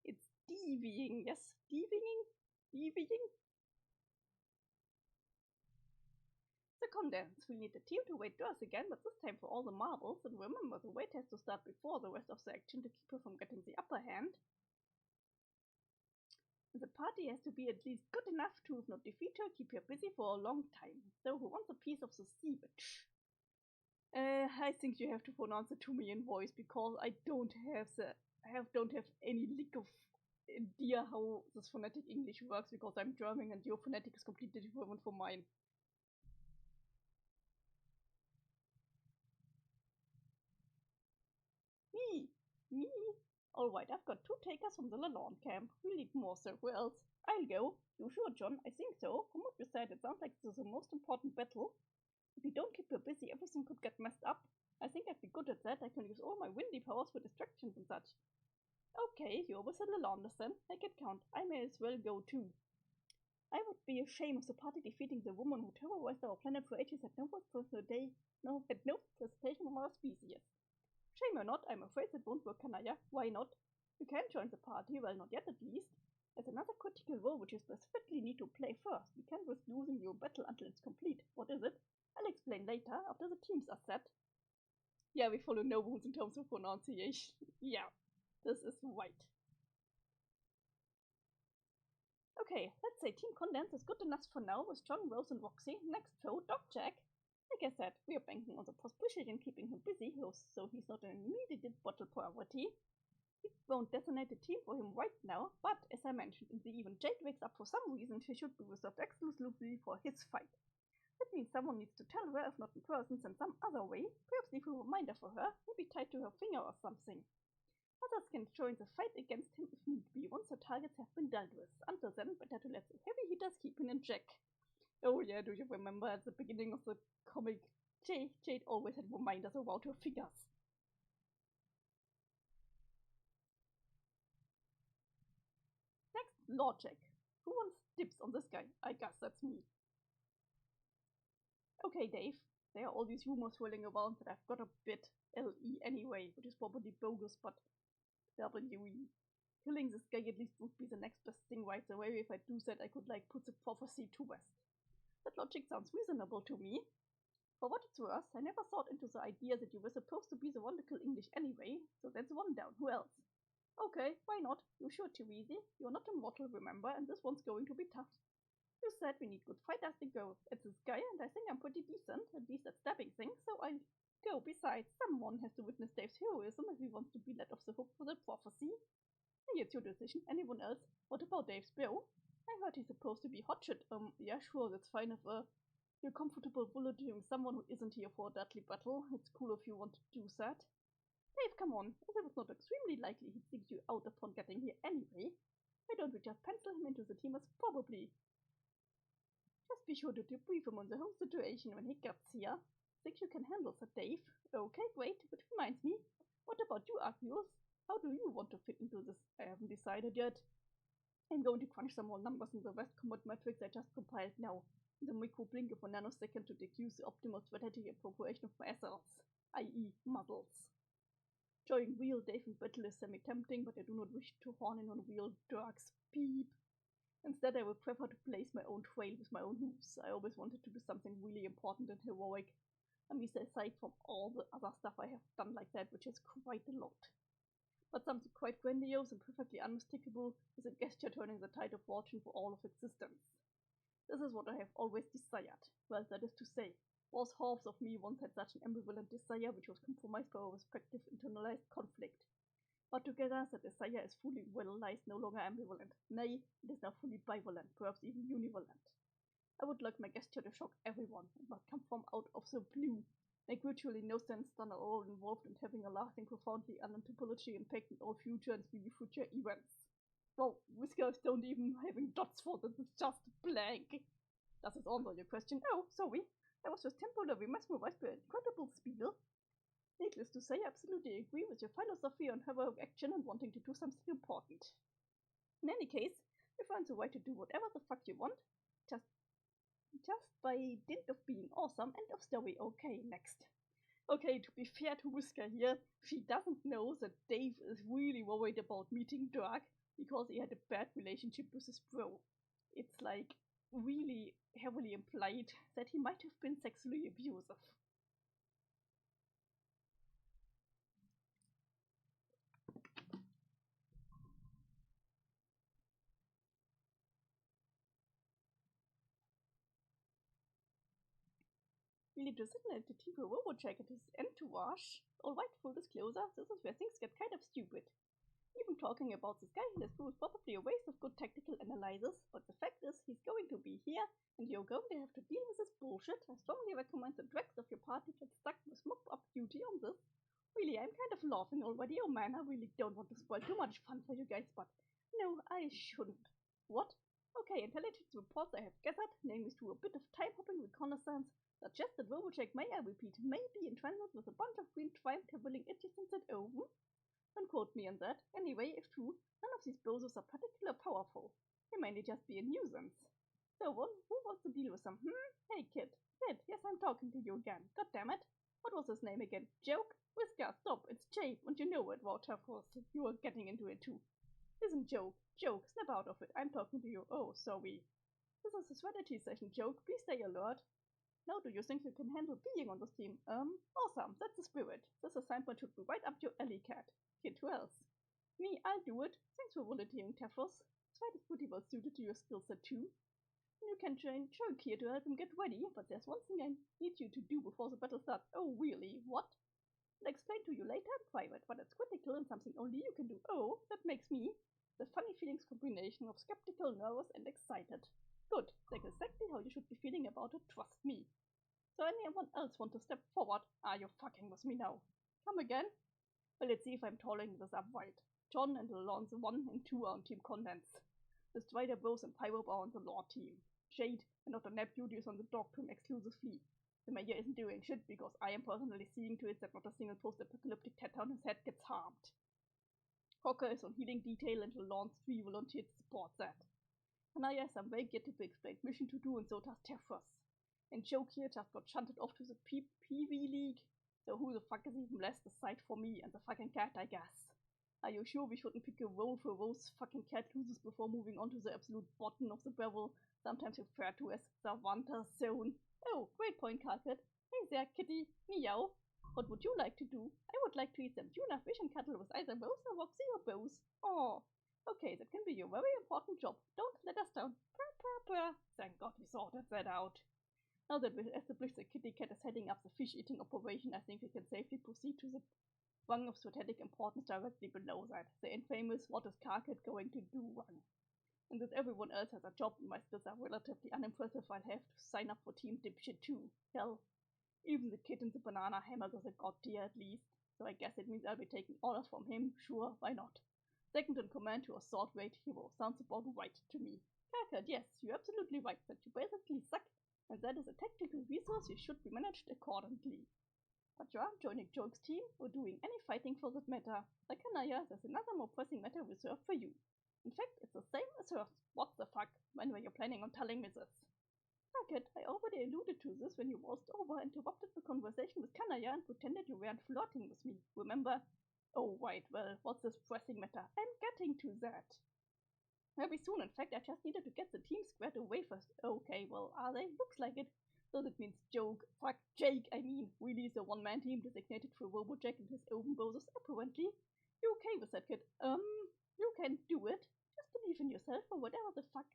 It's deviing, yes, deviing. The condense. We need a team to wait doors again, but this time for all the marbles, and remember the wait has to start before the rest of the action to keep her from getting the upper hand. And the party has to be at least good enough to, if not defeat her, keep her busy for a long time. So who wants a piece of the sea bitch? I think you have to pronounce it to me in voice, because I don't have any lick of idea how this phonetic English works, because I'm German and your phonetic is completely different from mine. Me? Alright, I've got 2 takers from the Lalonde camp. We need more, so who else? I'll go. You sure, John? I think so. From what you said, it sounds like this is the most important battle. If we don't keep her busy, everything could get messed up. I think I'd be good at that. I can use all my windy powers for distractions and such. Okay, you're with the Lalonde then. Make it count. I may as well go too. I would be ashamed of the party defeating the woman who terrorized our planet for ages had no presentation of our species. Shame or not, I'm afraid that won't work, Kanaya. Why not? You can join the party, well, not yet at least. There's another critical role which you specifically need to play first. You can't risk losing your battle until it's complete. What is it? I'll explain later, after the teams are set. Yeah, we follow no rules in terms of pronunciation. Yeah, this is right. Okay, let's say Team Condense is good enough for now with John, Rose, and Roxy. Next foe, Doc Jack. Like I said, we are banking on the prosperity and keeping him busy, so he's not an immediate bottle priority. We won't designate a team for him right now, but as I mentioned, in the event Jade wakes up for some reason, she should be reserved exclusively for his fight. That means someone needs to tell her, if not in person, then some other way, perhaps leave a reminder for her, maybe tied to her finger or something. Others can join the fight against him if need be, once the targets have been dealt with. Until then, better to let the heavy hitters keep him in check. Oh yeah, do you remember at the beginning of the comic, Jade always had reminders about her fingers. Logic. Who wants dibs on this guy? I guess that's me. Okay, Dave. There are all these rumors swirling around that I've got a bit LE anyway, which is probably bogus, but WE. Killing this guy at least would be the next best thing right away. If I do that, I could like put the prophecy to rest. That logic sounds reasonable to me. For what it's worth, I never thought into the idea that you were supposed to be the one to kill English anyway, so that's one down. Who else? Okay, why not? You're sure too easy. You're not immortal, remember, and this one's going to be tough. You said we need good fighters to go at this guy, and I think I'm pretty decent, at least at stabbing things, so I'll go. Besides, someone has to witness Dave's heroism if he wants to be let off the hook for the prophecy. Hey, it's your decision. Anyone else? What about Dave's bill? I heard he's supposed to be hotshot. Yeah, sure, that's fine if you're comfortable volunteering someone who isn't here for a deadly battle. It's cool if you want to do that. Dave, come on. If it was not extremely likely he'd seek you out upon getting here anyway, why don't we just pencil him into the team as probably? Just be sure to debrief him on the whole situation when he gets here. Think you can handle that, Dave? Okay, great. Which reminds me, what about you, Arceus? How do you want to fit into this? I haven't decided yet. I'm going to crunch some more numbers in the West Command metrics I just compiled now. The micro blink of a nanosecond to deduce the optimal strategy appropriation of my assets, i.e. muzzles. Showing real Dave in battle is semi-tempting, but I do not wish to horn in on real Dirk's peep. Instead, I would prefer to blaze my own trail with my own hooves. I always wanted to do something really important and heroic. I mean, aside from all the other stuff I have done like that, which is quite a lot. But something quite grandiose and perfectly unmistakable is a gesture turning the tide of fortune for all of existence. This is what I have always desired. Well, that is to say, both halves of me once had such an ambivalent desire which was compromised by our respective internalized conflict. But together, the desire is fully realized, no longer ambivalent. Nay, it is now fully bivalent, perhaps even univalent. I would like my gesture to shock everyone. It must come from out of the blue. Make virtually no sense done at all involved in having a lasting, profoundly unanthropology impact in all future and 3D future events. Well, whiskers don't even having dots for them, it's just blank. Does this answer your question? Oh, sorry. I was just temporarily mesmerized by incredible speed. Needless to say, I absolutely agree with your philosophy on heroic action and wanting to do something important. In any case, you find the right to do whatever the fuck you want, just by dint of being awesome. End of story. Okay, next. Okay, to be fair to Whisker here, she doesn't know that Dave is really worried about meeting Dirk because he had a bad relationship with his bro. It's like really heavily implied that he might have been sexually abusive. We need to signal to Tico Robocheck at his entourage. Alright, full disclosure, this is where things get kind of stupid. Even talking about this guy in this crew is probably a waste of good tactical analysis, but the fact is he's going to be here, and you're going to have to deal with this bullshit. I strongly recommend the dregs of your party get stuck with mop-up duty on this. Really, I'm kind of laughing already. Oh man, I really don't want to spoil too much fun for you guys, but no, I shouldn't. What? Okay, intelligence reports I have gathered, namely through a bit of time-hopping reconnaissance, suggest that Robocheck may, I repeat, may be in transit with a bunch of green time-traveling idiots at Oven. Don't quote me on that. Anyway, if true, none of these bozos are particularly powerful. They mainly just be a nuisance. So who wants to deal with them? Hey kid. Kid, yes, I'm talking to you again. God damn it. What was his name again? Joke? Whisker, stop. It's Jape, and you know it, Walter, of course. You are getting into it too. Listen, Joke. Joke, snap out of it. I'm talking to you. Oh, sorry. This is a strategy session, Joke. Please stay alert. Now do you think you can handle being on this team? Awesome. That's the spirit. This assignment should be right up your alley, cat. Kid, who else? Me, I'll do it. Thanks for volunteering, Tefros. Swipe is pretty well suited to your skill set too. You can join Choke here to help him get ready, but there's one thing I need you to do before the battle starts. Oh, really? What? I'll explain to you later in private, but it's critical and something only you can do. Oh, that makes me the funny feelings combination of skeptical, nervous, and excited. Good. That's exactly how you should be feeling about it, trust me. So anyone else want to step forward? Are you fucking with me now? Come again? Well, let's see if I'm tolling this up right. John and Alonso 1 and 2 are on Team Contents. The Strider Bros and Pyro are on the Law team. Jade and Dr. Nap Duty is on the Dog team exclusively. The mayor isn't doing shit because I am personally seeing to it that not a single post-apocalyptic tat on his head gets harmed. Hocker is on healing detail and will launch 3 volunteers to support that. Kanaya has some vague yet to be explained mission to do, and so does Tefros. And Joke here just got shunted off to the PV League, so who the fuck is even less the site for me and the fucking cat, I guess. Are you sure we shouldn't pick a role for those fucking cat losers before moving on to the absolute bottom of the barrel, sometimes referred to as the Wanta Zone? Oh, great point, Carpet. Hey there, kitty. Meow. What would you like to do? I would like to eat some tuna fish and cuddle with either Rose or Roxy or both. Oh, okay, that can be your very important job. Don't let us down. Purr, purr, purr. Thank God we sorted that out. Now that we've established the kitty cat is heading up the fish-eating operation, I think we can safely proceed to the rung of strategic importance directly below that, the infamous what is Carcat going to do rung. And that everyone else has a job and my skills are relatively unimpressive, I'll have to sign up for Team Dipshit too. Hell, even the kid in the banana hammock is a god tier at least, so I guess it means I'll be taking orders from him, sure, why not? Second in command to a sword weight hero, sounds about right to me. Carcat, yes, you're absolutely right, that you basically suck, and that is a tactical resource you should be managed accordingly. But you aren't joining Joke's team or doing any fighting for that matter. Like Kanaya, there's another more pressing matter reserved for you. In fact, it's the same as hers. What the fuck? When were you planning on telling me this? Carcat, I already alluded to this when you waltzed over, interrupted the conversation with Kanaya, and pretended you weren't flirting with me, remember? Oh, right, well, what's this pressing matter? I'm getting to that. Very soon, in fact, I just needed to get the team squared away first. Okay, well, are they? Looks like it. So that means Jake, really is a one-man team designated for Robojack and his own bosses, apparently. You okay with that, kid? You can do it. Just believe in yourself or whatever the fuck.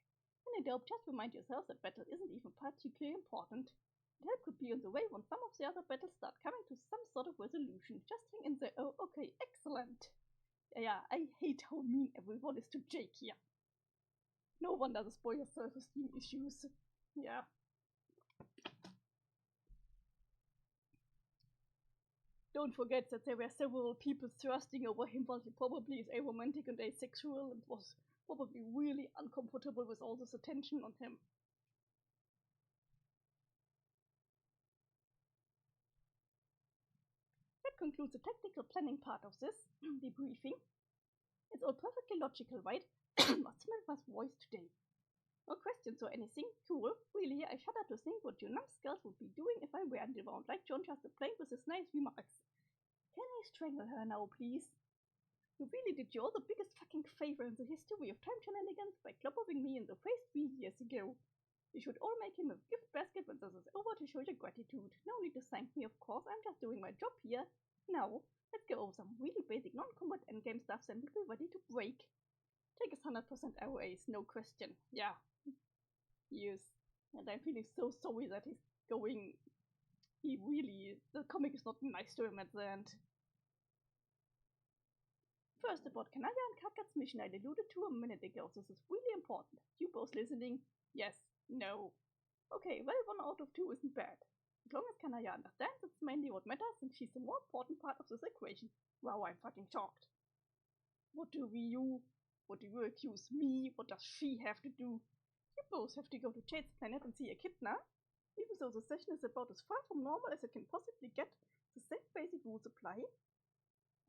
And in doubt, just remind yourself that battle isn't even particularly important. And help could be on the way when some of the other battles start coming to some sort of resolution. Just hang in there. Oh, okay, excellent. Yeah, I hate how mean everyone is to Jake here. No wonder the spoiler self-esteem issues. Yeah. Don't forget that there were several people thirsting over him while he probably is aromantic and asexual and was probably really uncomfortable with all this attention on him. That concludes the tactical planning part of this debriefing. It's all perfectly logical, right? What's my voice today? No questions or anything? Cool. Really, I shudder to think what you numbskulls would be doing if I weren't around, like John just playing with his nice remarks. Can I strangle her now, please? You really did you all the biggest fucking favor in the history of time shenanigans by clobbering me in the face 3 years ago. You should all make him a gift basket when this is over to show your gratitude. No need to thank me, of course, I'm just doing my job here. Now, let's go over some really basic non-combat endgame stuff and we'll be ready to break. Take his 100% ROAs, no question. Yeah. He is. And I'm feeling so sorry that he's going. The comic is not nice to him at the end. First, about Kanaya and Kakat's mission I alluded to a minute ago. This is really important. You both listening? Yes. No. Okay, well, 1 out of 2 isn't bad. As long as Kanaya understands, it's mainly what matters, and she's the more important part of this equation. Wow, I'm fucking shocked. What do you accuse me? What does she have to do? You both have to go to Jade's planet and see Echidna. Even though the session is about as far from normal as it can possibly get, the same basic rules apply.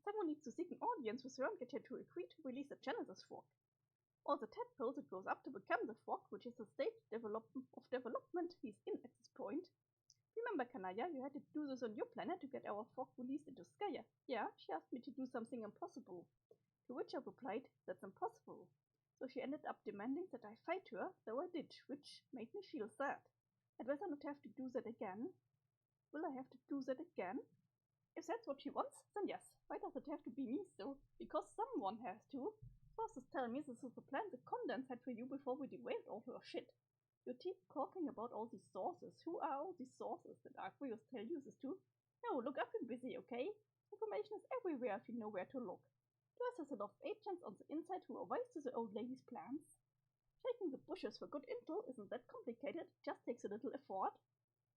Someone needs to seek an audience with her and get her to agree to release the Genesis fork. Or the tadpole that grows up to become the fork, which is the stage of development he's in at this point. Remember, Kanaya, you had to do this on your planet to get our fork released into Skya. Yeah, she asked me to do something impossible. To which I replied, that's impossible. So she ended up demanding that I fight her, though I did, which made me feel sad. I'd rather not have to do that again. Will I have to do that again? If that's what she wants, then yes. Why does it have to be me, though? Because someone has to. Sources tell me this is the plan the Condens had for you before we derailed all her shit. You keep talking about all these sources. Who are all these sources that Arqueus tell you this to? No, look up and busy, okay? Information is everywhere if you know where to look. Plus, there's a lot of agents on the inside who are wise to the old lady's plans. Shaking the bushes for good intel isn't that complicated, it just takes a little effort.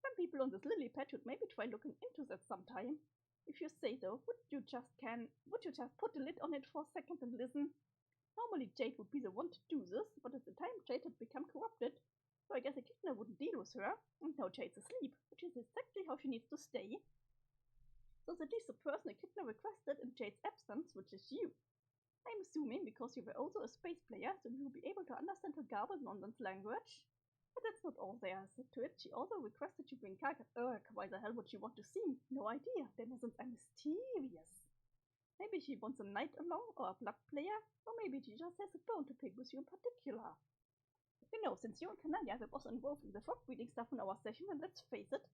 Some people on this lily pad should maybe try looking into that sometime. If you say so, would you just put a lid on it for a second and listen? Normally Jade would be the one to do this, but at the time Jade had become corrupted, so I guess Echidna wouldn't deal with her, and now Jade's asleep, which is exactly how she needs to stay. So that is the person Echidna requested in Jade's absence, which is you. I'm assuming because you were also a space player, so you will be able to understand her garbled nonsense language. But that's not all there is to it. She also requested you bring Karkat. Why the hell would she want to see me? No idea. Denizens are mysterious. Maybe she wants a knight along, or a blood player, or maybe she just has a bone to pick with you in particular. You know, since you and Kanaya were both involved in the frog breeding stuff in our session, and let's face it,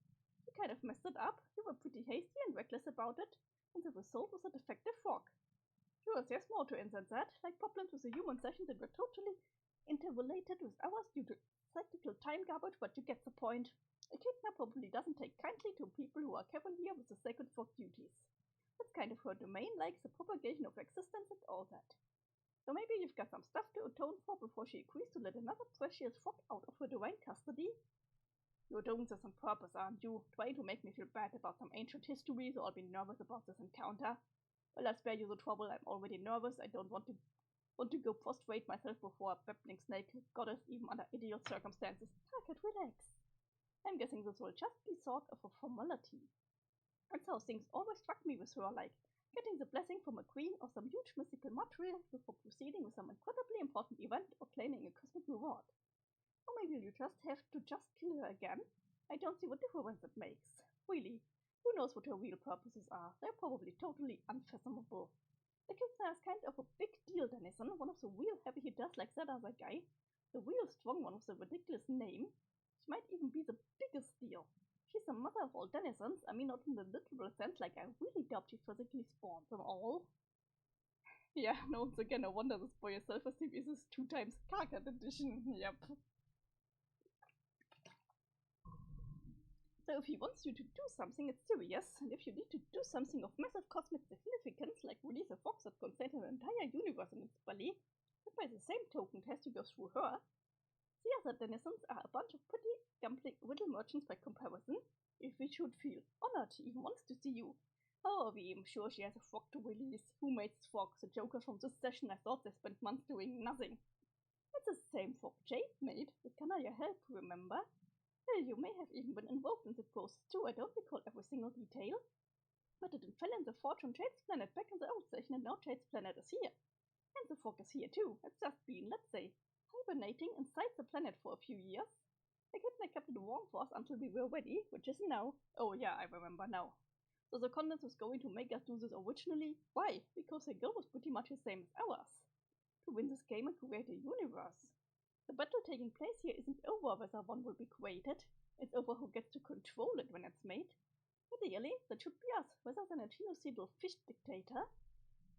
you kind of messed it up. You were pretty hasty and reckless about it, and the result was a defective frog. Sure, there's more to it than that, like problems with the human session that were totally interrelated with ours due to cyclical time garbage, but you get the point. A kidnap probably doesn't take kindly to people who are cavalier with the sacred frog duties. That's kind of her domain, like the propagation of existence and all that. So maybe you've got some stuff to atone for before she agrees to let another precious frog out of her divine custody. You're doing this on purpose, aren't you? Trying to make me feel bad about some ancient history, so I'll be nervous about this encounter. Well, I'll spare you the trouble. I'm already nervous. I don't want to go prostrate myself before a babbling snake goddess, even under ideal circumstances. Target, relax. I'm guessing this will just be sort of a formality. That's how things always struck me with her, like getting the blessing from a queen or some huge mystical material before proceeding with some incredibly important event or claiming a cosmic reward. Or maybe you just have to just kill her again. I don't see what difference it makes. Really, who knows what her real purposes are? They're probably totally unfathomable. The Kickstarter is kind of a big deal, Denizen, one of the real heavy hitters like that other guy. The real strong one with the ridiculous name. She might even be the biggest deal. She's the mother of all denizens. I mean, not in the literal sense, like I really doubt she physically spawned them all. Yeah, no, once again, no wonder this boy's self-esteem is 2 times Karkat edition. Yep. So if he wants you to do something, it's serious, and if you need to do something of massive cosmic significance, like release a fox that contains an entire universe in its belly, but by the same token it has to go through her, the other denizens are a bunch of pretty gambling riddle merchants by comparison. If we should feel honored she even wants to see you. Oh, I'm sure she has a frog to release. Who made this frog? The jokers from this session. I thought they spent months doing nothing. It's the same frog Jade made with Kanaya help, remember? Well, you may have even been involved in the process too. I don't recall every single detail. But it fell in the forge on Jade's planet back in the old session, and now Jade's planet is here. And the frog is here too. It's just been, let's say, hibernating inside the planet for a few years. The kidnap kept it warm for us until we were ready, which is now. Oh yeah, I remember now. So the condense was going to make us do this originally. Why? Because the goal was pretty much the same as ours. To win this game and create a universe. The battle taking place here isn't over whether one will be created. It's over who gets to control it when it's made. Ideally, that should be us, rather than a genocidal fish dictator.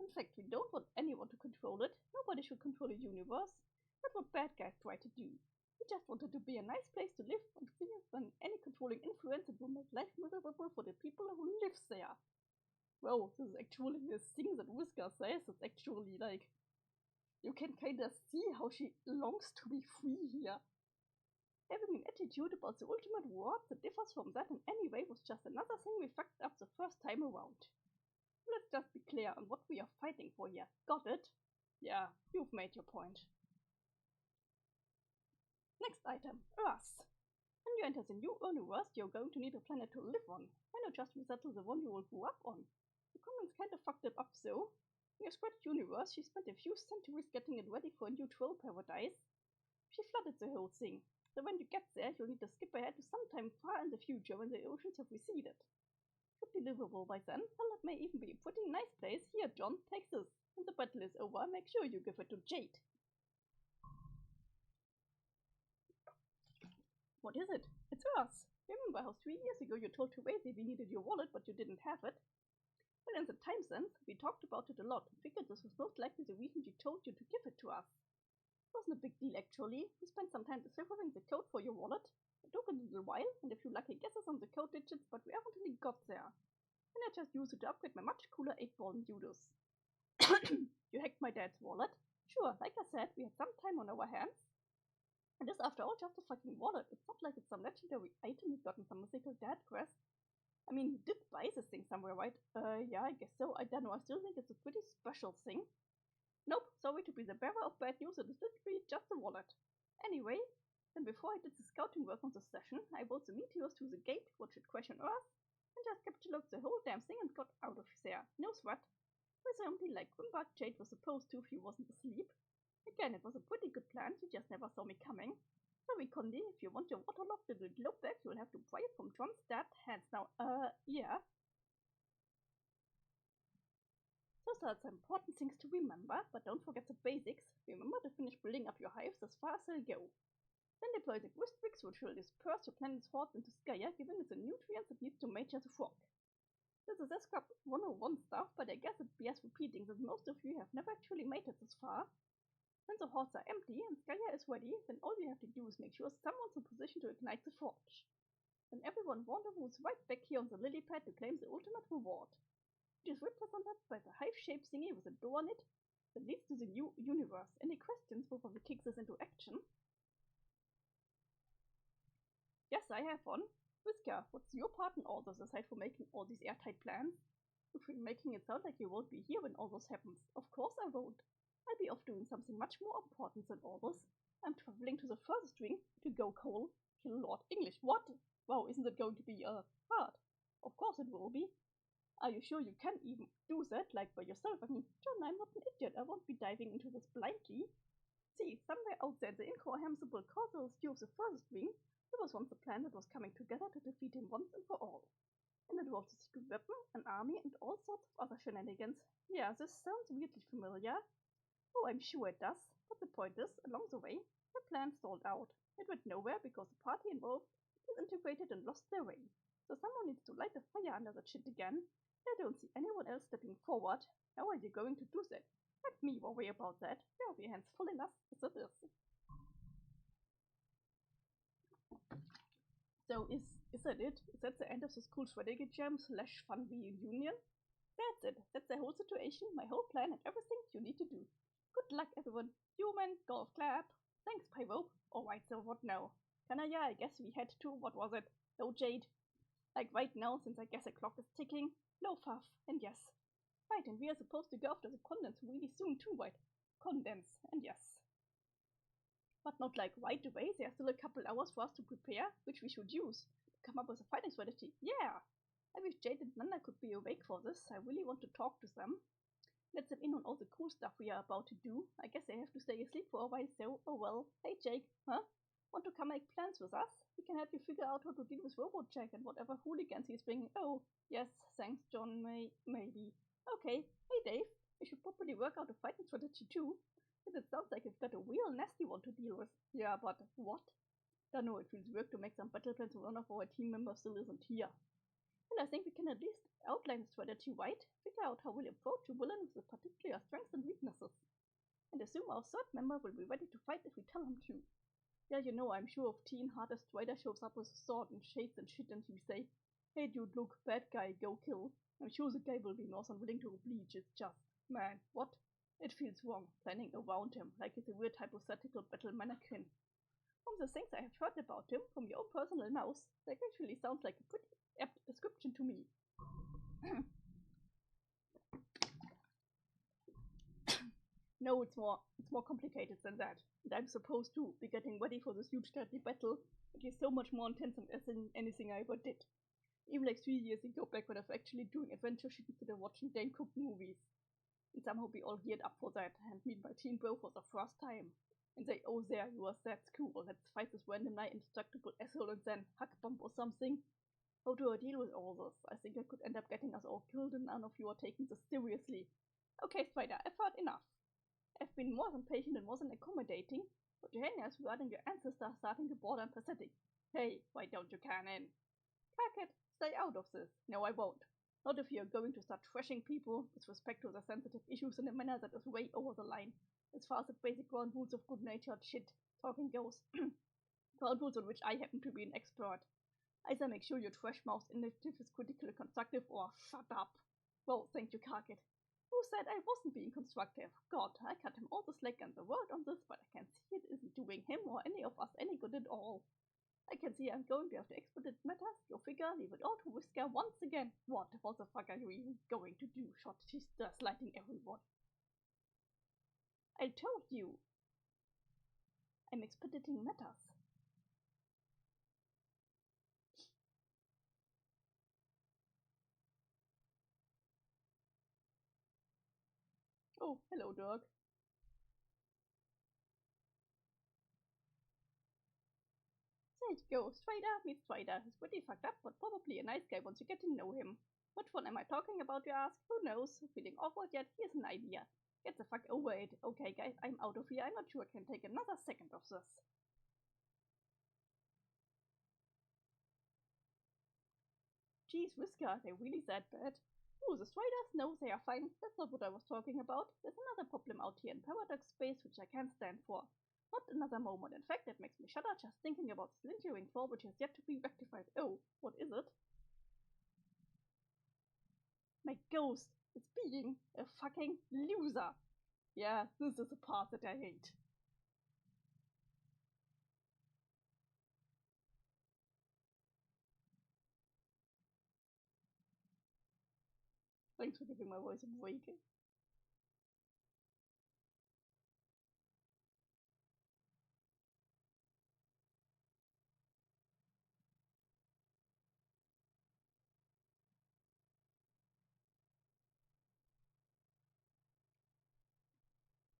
In fact, we don't want anyone to control it. Nobody should control a universe. That's what bad guys try to do. We just want it to be a nice place to live and free from any controlling influence that will make life miserable for the people who live there. Wow, this is actually the thing that Whisker says. It's actually like, you can kinda see how she longs to be free here. Having an attitude about the ultimate reward that differs from that in any way was just another thing we fucked up the first time around. Let's just be clear on what we are fighting for here. Got it? Yeah, you've made your point. Next item, Earth. When you enter the new universe, you're going to need a planet to live on. Why not just resettle the one you will grow up on? The comments kind of fucked it up though. In your spread universe, she spent a few centuries getting it ready for a new troll paradise. She flooded the whole thing, so when you get there, you'll need to skip ahead to sometime far in the future when the oceans have receded. Should be livable by then, and it may even be a pretty nice place. Here, John, take this. When the battle is over, make sure you give it to Jade. What is it? It's Earth. Remember how 3 years ago you told Teresi we needed your wallet, but you didn't have it? Well, in the time since, we talked about it a lot and figured this was most likely the reason she told you to give it to us. It wasn't a big deal actually. We spent some time deciphering the code for your wallet. It took a little while and a few lucky guesses on the code digits, but we eventually got there. And I just used it to upgrade my much cooler 8-ball Nudus. You hacked my dad's wallet? Sure, like I said, we had some time on our hands. And this, after all, just a fucking wallet. It's not like it's some legendary item you got in some mythical dad quest. I mean, you did buy this thing somewhere, right? Yeah, I guess so. I don't know. I still think it's a pretty special thing. Nope, sorry to be the bearer of bad news. It is literally just a wallet. Anyway, then before I did the scouting work on this session, I brought the meteors to the gate, watched it crash on Earth, and just captured the whole damn thing and got out of there. No sweat. Presumably, like Grimbark Jade was supposed to if he wasn't asleep. Again, it was a pretty good plan, she just never saw me coming. Very Condi, if you want your waterlogged little globe back, you'll have to pry it from John's dad hands now. Yeah. Those are some important things to remember, but don't forget the basics. Remember to finish building up your hives as far as they'll go. Then deploy the Gristwix, which will disperse your planet's hordes into Skya, giving it the nutrients it needs to mature the frog. This is SCrap 101 stuff, but I guess it bears repeating that most of you have never actually made it this far. When the hordes are empty and Skya is ready, then all you have to do is make sure someone's in position to ignite the forge. Then everyone rendezvous right back here on the lily pad to claim the ultimate reward. It is represented by the hive-shaped thingy with a door on it that leads to the new universe. Any questions before we kick this into action? Yes, I have one. Whisker, what's your part in all this aside from making all these airtight plans? If you're making it sound like you won't be here when all this happens. Of course I won't. I'll be off doing something much more important than all this. I'm traveling to the furthest ring to go coal, kill Lord English. What? Wow, isn't it going to be hard? Of course it will be. Are you sure you can even do that, like by yourself? I mean, John, I'm not an idiot. I won't be diving into this blindly. See, somewhere out there, the incomprehensible causal stew of the furthest ring, there was once a plan that was coming together to defeat him once and for all. And it involved a secret weapon, an army, and all sorts of other shenanigans. Yeah, this sounds weirdly familiar. Oh, I'm sure it does. But the point is, along the way, the plan stalled out. It went nowhere because the party involved disintegrated and lost their way. So someone needs to light a fire under that shit again. I don't see anyone else stepping forward. How are you going to do that? Let me worry about that. You have your hands full enough as it is. So is that it? Is that the end of the school strategy jam / fun reunion? That's it. That's the whole situation, my whole plan, and everything you need to do. Good luck, everyone. Human, golf clap. Thanks, Pyro. Alright, so what now? Kanaya, I guess we had to. What was it? No, Jade. Like right now, since I guess a clock is ticking. No, Faf. And yes. Right, and we are supposed to go after the condense really soon too, right? Condense, and yes. But not like right away. There are still a couple hours for us to prepare, which we should use to come up with a fighting strategy. Yeah! I wish Jade and Nana could be awake for this. I really want to talk to them. Let them in on all the cool stuff we are about to do. I guess they have to stay asleep for a while, so oh well. Hey Jake, huh? Want to come make plans with us? We can help you figure out how to deal with Robo-Jack and whatever hooligans he's bringing. Oh, yes, thanks John, maybe. Okay, hey Dave, we should probably work out a fighting strategy too. But it sounds like you've got a real nasty one to deal with. Yeah, but what? Don't know, it feels weird to make some battle plans when one of our team members still isn't here. And I think we can at least outline the strategy right, figure out how we'll approach a villain with his particular strengths and weaknesses, and assume our third member will be ready to fight if we tell him to. Yeah, you know, I'm sure if Teen Hardest Rider shows up with a sword and shades and shit and we say, hey dude, look, bad guy, go kill. I'm sure the guy will be not unwilling to oblige. It's just, man, what? It feels wrong, planning around him, like he's a weird hypothetical battle mannequin. From the things I have heard about him, from your own personal mouth, that actually sounds like a pretty apt description to me. No, it's more complicated than that. And I'm supposed to be getting ready for this huge deadly battle. It is so much more intense than anything I ever did. Even like 3 years ago, back when I was actually doing adventure shit instead of watching Dane Cook movies. And somehow we all geared up for that, and meet my team bro for the first time. And say, oh there, you are, that's cool, let's fight this random night indestructible asshole and then hack bomb or something. How do I deal with all this? I think I could end up getting us all killed and none of you are taking this seriously. Okay, Spider, I've heard enough. I've been more than patient and more than accommodating, but your hairness regarding your ancestor starting to border pathetic. Hey, why don't you cannon? Carcat, stay out of this. No, I won't. Not if you're going to start thrashing people with respect to their sensitive issues in a manner that is way over the line, as far as the basic ground rules of good-natured shit talking goes. Ground rules on which I happen to be an expert. Either make sure your trash-mouthed initiative is critical and constructive, or shut up. Well, thank you, Carcat. Who said I wasn't being constructive? God, I cut him all the slack in the world on this, but I can see it isn't doing him or any of us any good at all. I can see I'm going to have to expedite matters. Go figure, leave it all to Whisker once again. What the fuck are you even going to do? Shot, she's gaslighting everyone. I told you. I'm expediting matters. Oh, hello, dog. There you go, Strider meets Strider. He's pretty fucked up, but probably a nice guy once you get to know him. What one am I talking about, you ask? Who knows? Feeling awkward yet? Here's an idea. Get the fuck over it. Okay, guys, I'm out of here. I'm not sure I can take another second of this. Geez, Whisker, they really that bad. Oh, the Striders? No, they are fine. That's not what I was talking about. There's another problem out here in Paradox Space which I can't stand for. Not another moment. In fact, it makes me shudder just thinking about this lingering flaw which has yet to be rectified. Oh, what is it? My ghost is being a fucking loser. Yeah, this is the part that I hate. Thanks for giving my voice a break.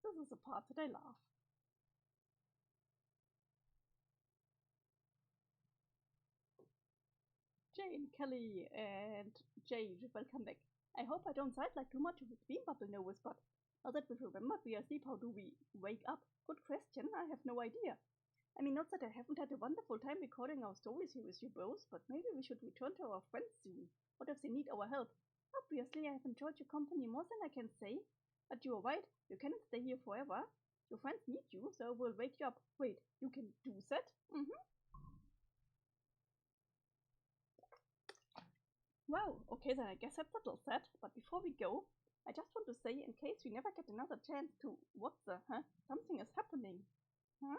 This is the part that I laugh. Jane, Kelly, and Jade, welcome back. I hope I don't sound like too much of a dream bubble novice, but now that we've remembered we are asleep, how do we wake up? Good question, I have no idea. I mean, not that I haven't had a wonderful time recording our stories here with you both, but maybe we should return to our friends soon. What if they need our help? Obviously, I have enjoyed your company more than I can say. But you are right, you cannot stay here forever. Your friends need you, so I will wake you up. Wait, you can do that? Wow, okay then I guess that settles that. But before we go, I just want to say, in case we never get another chance to... What the, huh? Something is happening. Huh?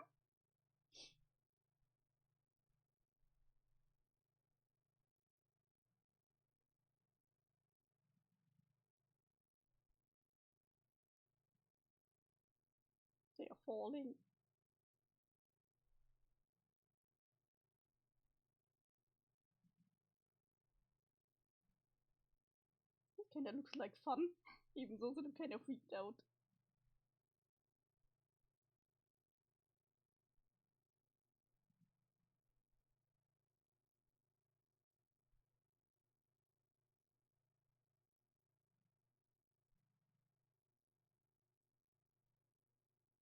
They are falling. It kinda looks like fun, even though I'm kind of freaked out.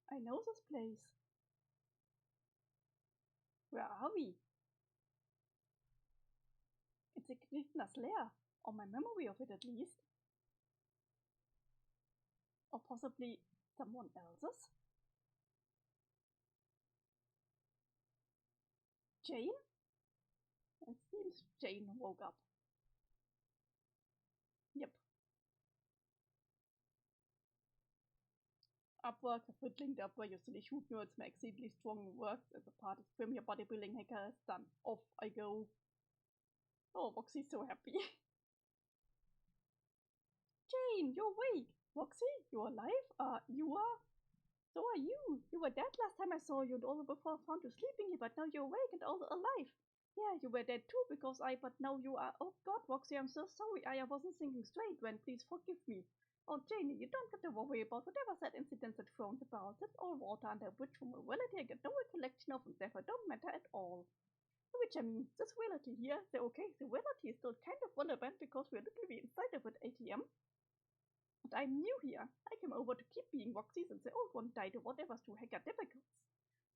I know this place. Where are we? It's Ignition's lair, or my memory of it at least. Or possibly someone else's? Jane? It seems Jane woke up. Yep. Upwork, verfrittling der Upwork, used to shoot nerds, my exceedingly strong works as a part of premier bodybuilding hacker is done. Off I go. Oh, Roxy's so happy. Jane, you're awake! Roxy, you're alive? You are? So are you. You were dead last time I saw you and also before I found you sleeping here, but now you're awake and also alive. Yeah, you were dead too because but now you are. Oh god, Roxy, I'm so sorry. I wasn't thinking straight when. Please forgive me. Oh, Janie, you don't have to worry about whatever sad incidents that thrown about. That's all water under a bridge from a reality I get no recollection of and therefore don't matter at all. Which I mean, this reality here, the reality is still kind of relevant because we're literally inside of it ATM. And I'm new here. I came over to keep being Roxy since the old one died or whatever's too hacker difficult.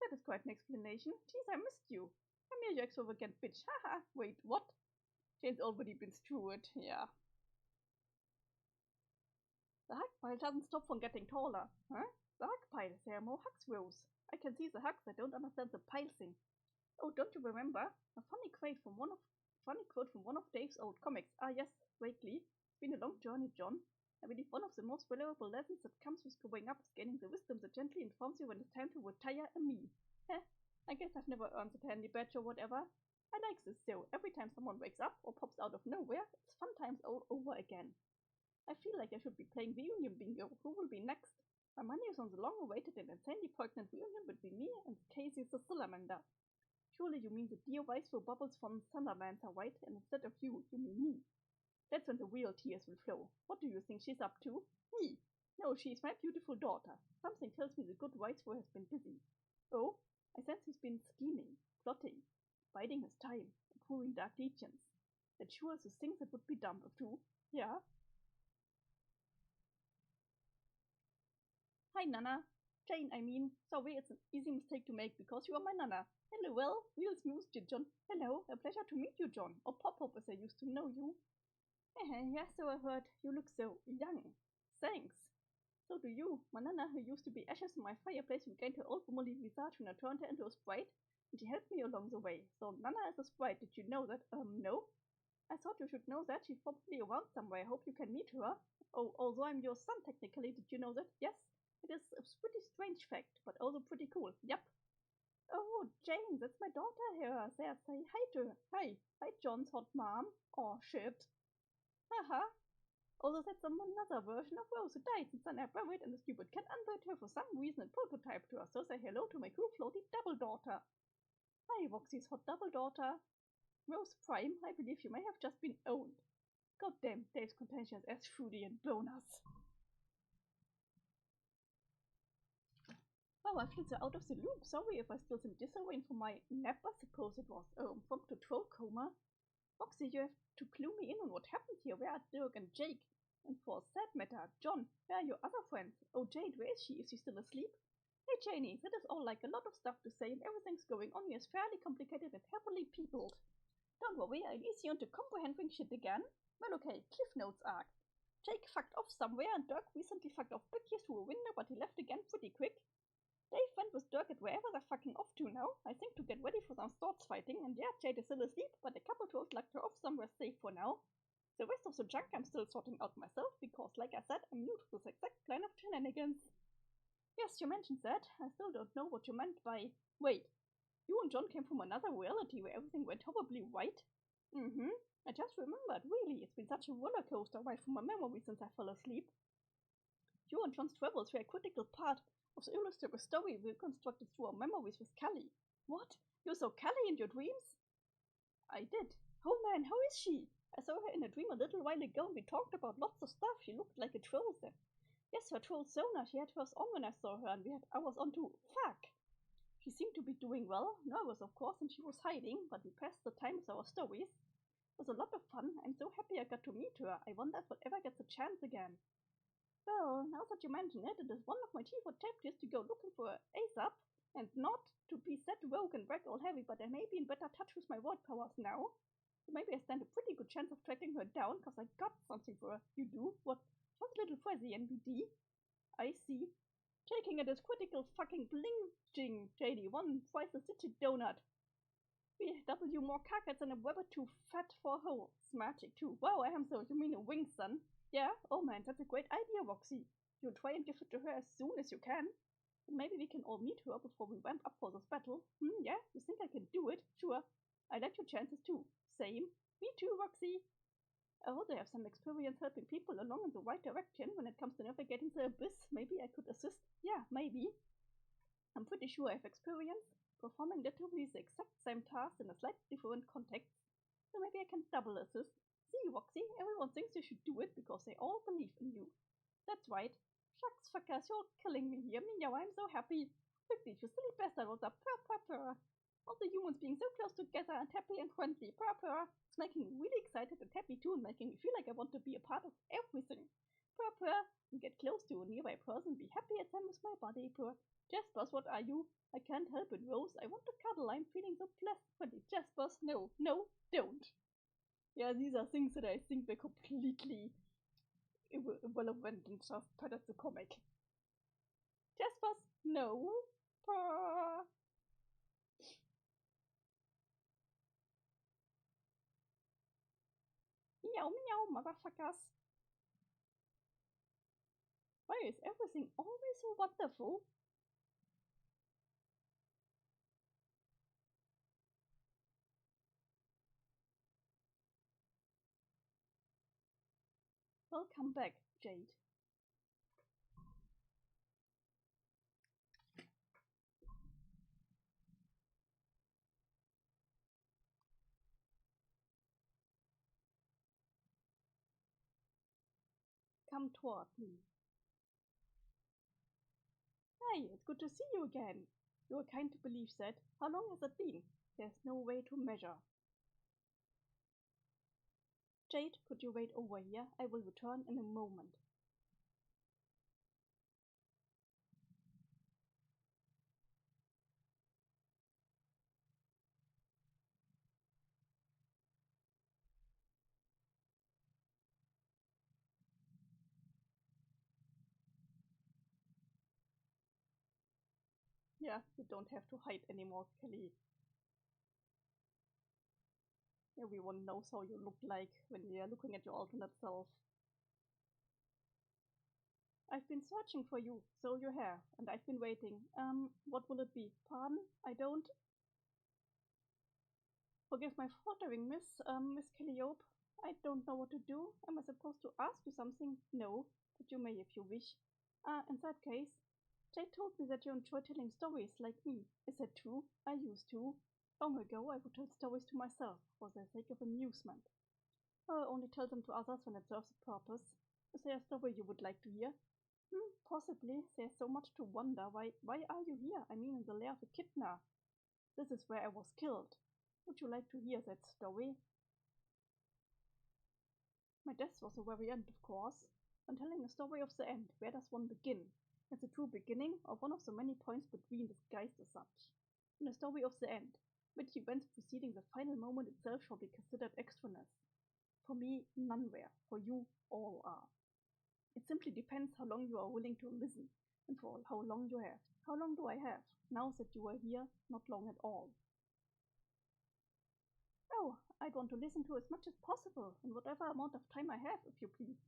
That is quite an explanation. Geez, I missed you. Come here, you extravagant bitch. Haha, wait, what? Jane's already been through it, yeah. The hug pile doesn't stop from getting taller. Huh? The hug pile, there are more hugs, Rose. I can see the hugs, I don't understand the pile thing. Oh, don't you remember? A funny quote from one of Dave's old comics. Ah yes, vaguely. It's been a long journey, John. I believe one of the most valuable lessons that comes with growing up is gaining the wisdom that gently informs you when it's time to retire a me. Heh, I guess I've never earned the candy badge or whatever. I like this though. Every time someone wakes up or pops out of nowhere, it's fun times all over again. I feel like I should be playing reunion bingo. Who will be next? My money is on the long-awaited and insanely pregnant reunion between me and Casey the Salamander. Surely you mean the dear wistful bubbles from Salamander, right? And instead of you mean me. That's when the real tears will flow. What do you think she's up to? Me. No, she is my beautiful daughter. Something tells me the good viceroy has been busy. Oh, I sense he's been scheming, plotting, biding his time, approving dark legions. That sure is the things that would be dumb if true. Yeah. Hi, Nana. Jane, I mean. Sorry, it's an easy mistake to make because you are my Nana. Hello, well, real smooth, John. Hello, a pleasure to meet you, John. Or Pop-Pop as I used to know you. Yes, so I heard. You look so young. Thanks. So do you. My Nana, who used to be ashes in my fireplace, regained her old womanly visage when I turned her into a sprite, and she helped me along the way. So Nana is a sprite. Did you know that? No? I thought you should know that. She's probably around somewhere. I hope you can meet her. Oh, although I'm your son, technically. Did you know that? Yes? It is a pretty strange fact, but also pretty cool. Yep. Oh, Jane, that's my daughter here. There, say hi to her. Hi. Hi, John's hot mom. Oh, shit. Haha. Although that's another version of Rose who died since I buried and the stupid cat unburied her for some reason and prototyped her. So say hello to my cool floaty double daughter. Hi, Roxy's hot double daughter. Rose Prime, I believe you may have just been owned. Goddamn, Dave's contentions as foodie and bonus. Oh, I feel so out of the loop. Sorry if I still seem disoriented from my nap, I suppose it was. From to troll coma. Roxy, you have to clue me in on what happened here. Where are Dirk and Jake? And for that matter, John, where are your other friends? Oh, Jade, where is she? Is she still asleep? Hey, Janie, that is all like a lot of stuff to say and everything's going on here is fairly complicated and heavily peopled. Don't worry, I'll ease you into comprehending shit again. Well, okay, Cliff Notes arc. Jake fucked off somewhere and Dirk recently fucked off Bickies through a window, but he left again pretty quick. Dave went with Dirk at wherever they're fucking off to now, I think to get ready for some swords fighting, and yeah, Jade is still asleep, but a couple trolls locked her off somewhere safe for now. The rest of the junk I'm still sorting out myself, because like I said, I'm new to this exact plan of shenanigans. Yes, you mentioned that. I still don't know what you meant by... Wait, you and John came from another reality where everything went horribly right? I just remembered, really, it's been such a roller coaster ride from my memory since I fell asleep. You and John's travels were a critical part of the illustrative story reconstructed through our memories with Callie. What? You saw Callie in your dreams? I did. Oh man, how is she? I saw her in a dream a little while ago and we talked about lots of stuff. She looked like a troll then. Yes, her troll Sona. She had hers on when I saw her and I was on to fuck. She seemed to be doing well, nervous of course, and she was hiding, but we passed the time with our stories. It was a lot of fun. I'm so happy I got to meet her. I wonder if we'll ever get the chance again. Well, now that you mention it, it is one of my chief objectives to go looking for her ASAP, and not to be set rogue and brag all heavy, but I may be in better touch with my word powers now. So maybe I stand a pretty good chance of tracking her down, because I got something for her. You do? What? What's little fuzzy NBD? I see. Taking it as critical fucking blinking, JD. One twice a stitched donut. BW more carcats and a webber too fat for a hole. Smarty too. Wow, I am so. You mean a wing, son? Yeah? Oh man, that's a great idea, Roxy. You'll try and give it to her as soon as you can. And maybe we can all meet her before we ramp up for this battle. Yeah? You think I can do it? Sure. I like your chances too. Same. Me too, Roxy. I also have some experience helping people along in the right direction when it comes to navigating the abyss. Maybe I could assist? Yeah, maybe. I'm pretty sure I have experience performing literally the exact same task in a slightly different context. So maybe I can double assist. See, Roxy, everyone thinks you should do it because they all believe in you. That's right. Shucks, fuckers, you're killing me here. Meow, I'm so happy. Quickly, you silly bastard, what's up? Purr, purr, purr. All the humans being so close together and happy and friendly. Purr, purr. It's making me really excited and happy too, and making me feel like I want to be a part of everything. Purr, purr. And get close to a nearby person, be happy at them with my body. Purr. Jaspers, what are you? I can't help it, Rose. I want to cuddle. I'm feeling so blessed. Friendly Jaspers, no, no, don't. Yeah, these are things that I think were completely irrelevant and just part of the comic. Jaspers, no. Purr. Meow, meow, motherfuckers. Why is everything always so wonderful? Welcome back, Jade. Come toward me. Hey, it's good to see you again. You are kind to believe that. How long has it been? There's no way to measure. Jade, could you wait over here? I will return in a moment. Yeah, you don't have to hide anymore, Kelly. Everyone knows how you look like when we are looking at your alternate self. I've been searching for you, so you have, and I've been waiting. What will it be? Pardon? I don't. Forgive my faltering, Miss Calliope. I don't know what to do. Am I supposed to ask you something? No, but you may if you wish. In that case, Jade told me that you enjoy telling stories like me. Is that true? I used to. Long ago, I would tell stories to myself for the sake of amusement. I only tell them to others when it serves a purpose. Is there a story you would like to hear? Possibly. There's so much to wonder. Why are you here? I mean, in the lair of Echidna. This is where I was killed. Would you like to hear that story? My death was the very end, of course. When telling a story of the end, where does one begin? At the true beginning, or one of the many points between disguised as such? In a story of the end, which events preceding the final moment itself shall be considered extraneous. For me, none were. For you, all are. It simply depends how long you are willing to listen, and for how long you have. How long do I have? Now that you are here, not long at all. Oh, I'd want to listen to as much as possible, in whatever amount of time I have, if you please.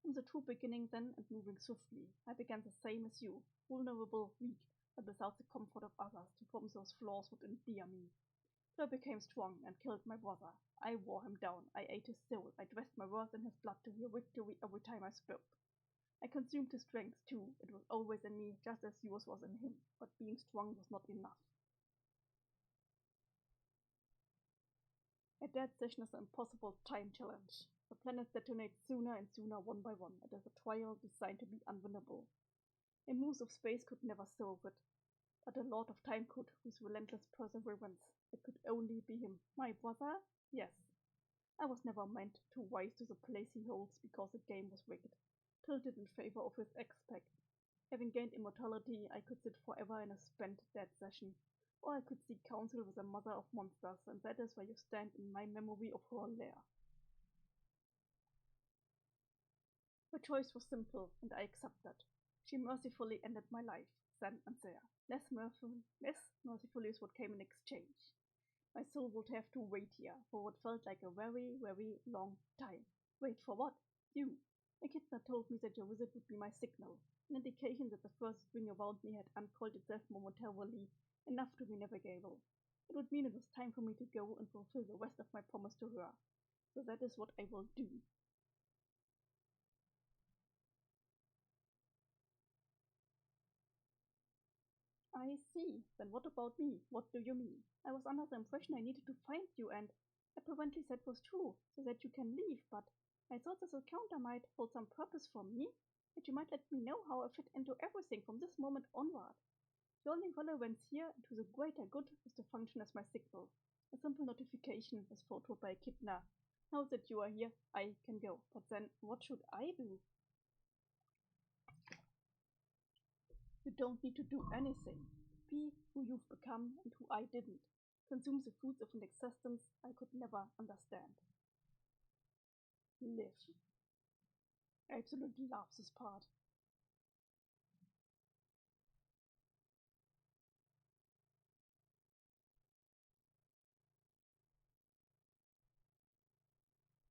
From the true beginning then, and moving swiftly, I began the same as you, vulnerable, weak, but without the comfort of others to whom those flaws would endear me. So I became strong and killed my brother. I wore him down, I ate his soul, I dressed my words in his blood to hear victory every time I spoke. I consumed his strength too, it was always in me, just as yours was in him, but being strong was not enough. A dead session is an impossible time challenge. The planets detonate sooner and sooner one by one. It is a trial designed to be unwinnable. A muse of space could never solve it, but a lord of time could, with relentless perseverance. It could only be him. My brother? Yes. I was never meant to rise to the place he holds because the game was rigged, tilted in favor of his ex-pack. Having gained immortality, I could sit forever in a spent dead session, or I could seek counsel with the mother of monsters, and that is where you stand in my memory of her lair. Her choice was simple, and I accepted. She mercifully ended my life, then and there. Less mercifully is what came in exchange. My soul would have to wait here for what felt like a very, very long time. Wait for what? You. Echidna told me that your visit would be my signal, an indication that the first ring around me had uncoiled itself momentarily, enough to be navigable. It would mean it was time for me to go and fulfill the rest of my promise to her. So that is what I will do. I see. Then what about me? What do you mean? I was under the impression I needed to find you, and apparently that was true, so that you can leave, but I thought this encounter might hold some purpose for me, that you might let me know how I fit into everything from this moment onward. The only relevance here to the greater good is to function as my signal. A simple notification is foretold by Echidna. Now that you are here, I can go. But then, what should I do? You don't need to do anything. Be who you've become and who I didn't. Consume the fruits of an existence I could never understand. Live. I absolutely love this part.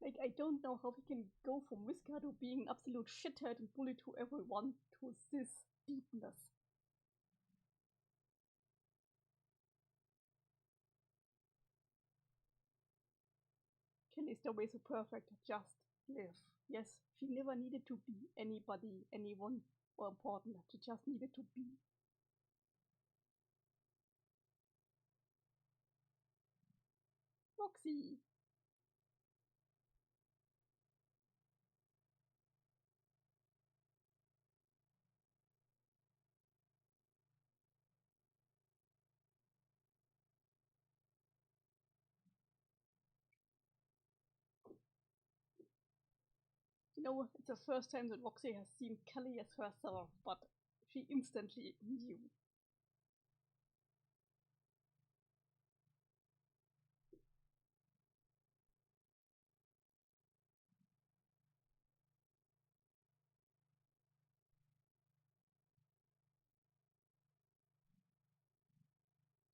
Like, I don't know how he can go from Whisker to being an absolute shithead and bully to everyone to this deepness. Kelly's story is so perfect. Just live. Yes, she never needed to be anybody, anyone, or important. She just needed to be. Roxy. You know, it's the first time that Roxy has seen Kelly as herself, but she instantly knew.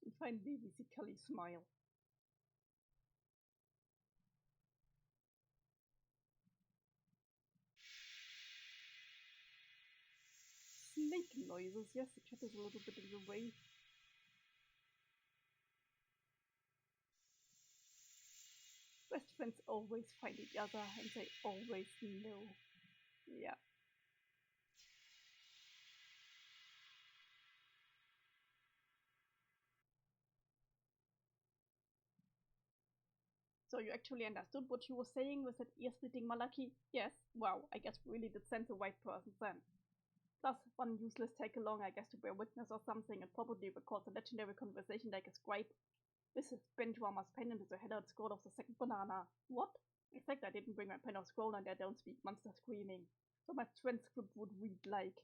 And finally, we see Kelly smile. Snake noises, yes, the chat is a little bit in the way. Best friends always find each other and they always know. Yeah. So you actually understood what she was saying with that ear-splitting Malaki? Yes? Wow, I guess we really did send the right person then. Plus, one useless tag-along, I guess, to bear witness or something, and probably records a legendary conversation like a scribe. This is Bendrama's pen into the header and scroll of the second banana. What? In fact, I didn't bring my pen or scroll and I don't speak monster screaming. So my transcript would read like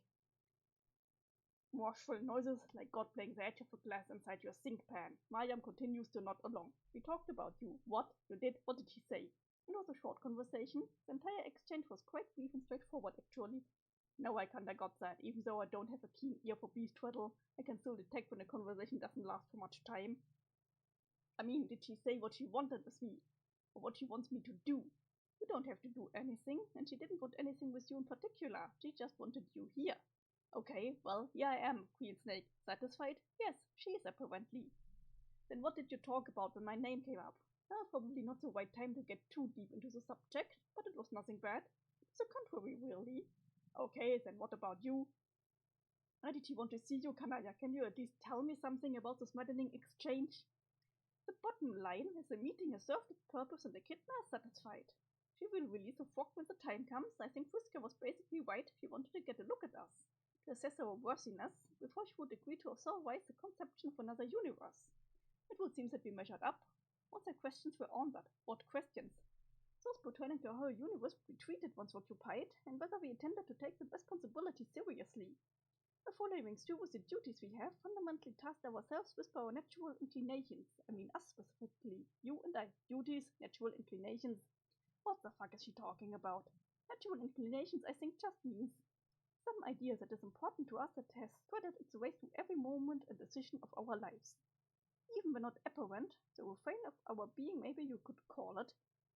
more shrill noises like God playing the edge of a glass inside your sink pan. Mariam continues to nod along. We talked about you. What? You did? What did she say? It was a short conversation. The entire exchange was quite brief and straightforward, actually. No, I kinda got that. Even though I don't have a keen ear for beast twaddle, I can still detect when a conversation doesn't last for much time. I mean, did she say what she wanted with me? Or what she wants me to do? You don't have to do anything, and she didn't want anything with you in particular. She just wanted you here. Okay, well, here I am, Queen Snake. Satisfied? Yes, she is apparently. Then what did you talk about when my name came up? Probably not the right time to get too deep into the subject, but it was nothing bad. It's the contrary, really. Okay, then what about you? Why did he want to see you, Kanaya? Can you at least tell me something about this maddening exchange? The bottom line is the meeting has served its purpose and the kidna is satisfied. She will release the frog when the time comes. I think Friska was basically right. She wanted to get a look at us, to assess our worthiness, before she would agree to authorize the conception of another universe. It would seem that we measured up. Once her questions were answered, what questions? Those pertaining to how our universe would be treated once occupied, and whether we intended to take the responsibility seriously. The following through with the duties we have, fundamentally tasked ourselves with our natural inclinations. I mean us specifically. You and I. Duties, natural inclinations. What the fuck is she talking about? Natural inclinations, I think, just means some idea that is important to us that has threaded its way through every moment and decision of our lives. Even when not apparent, the refrain of our being, maybe you could call it,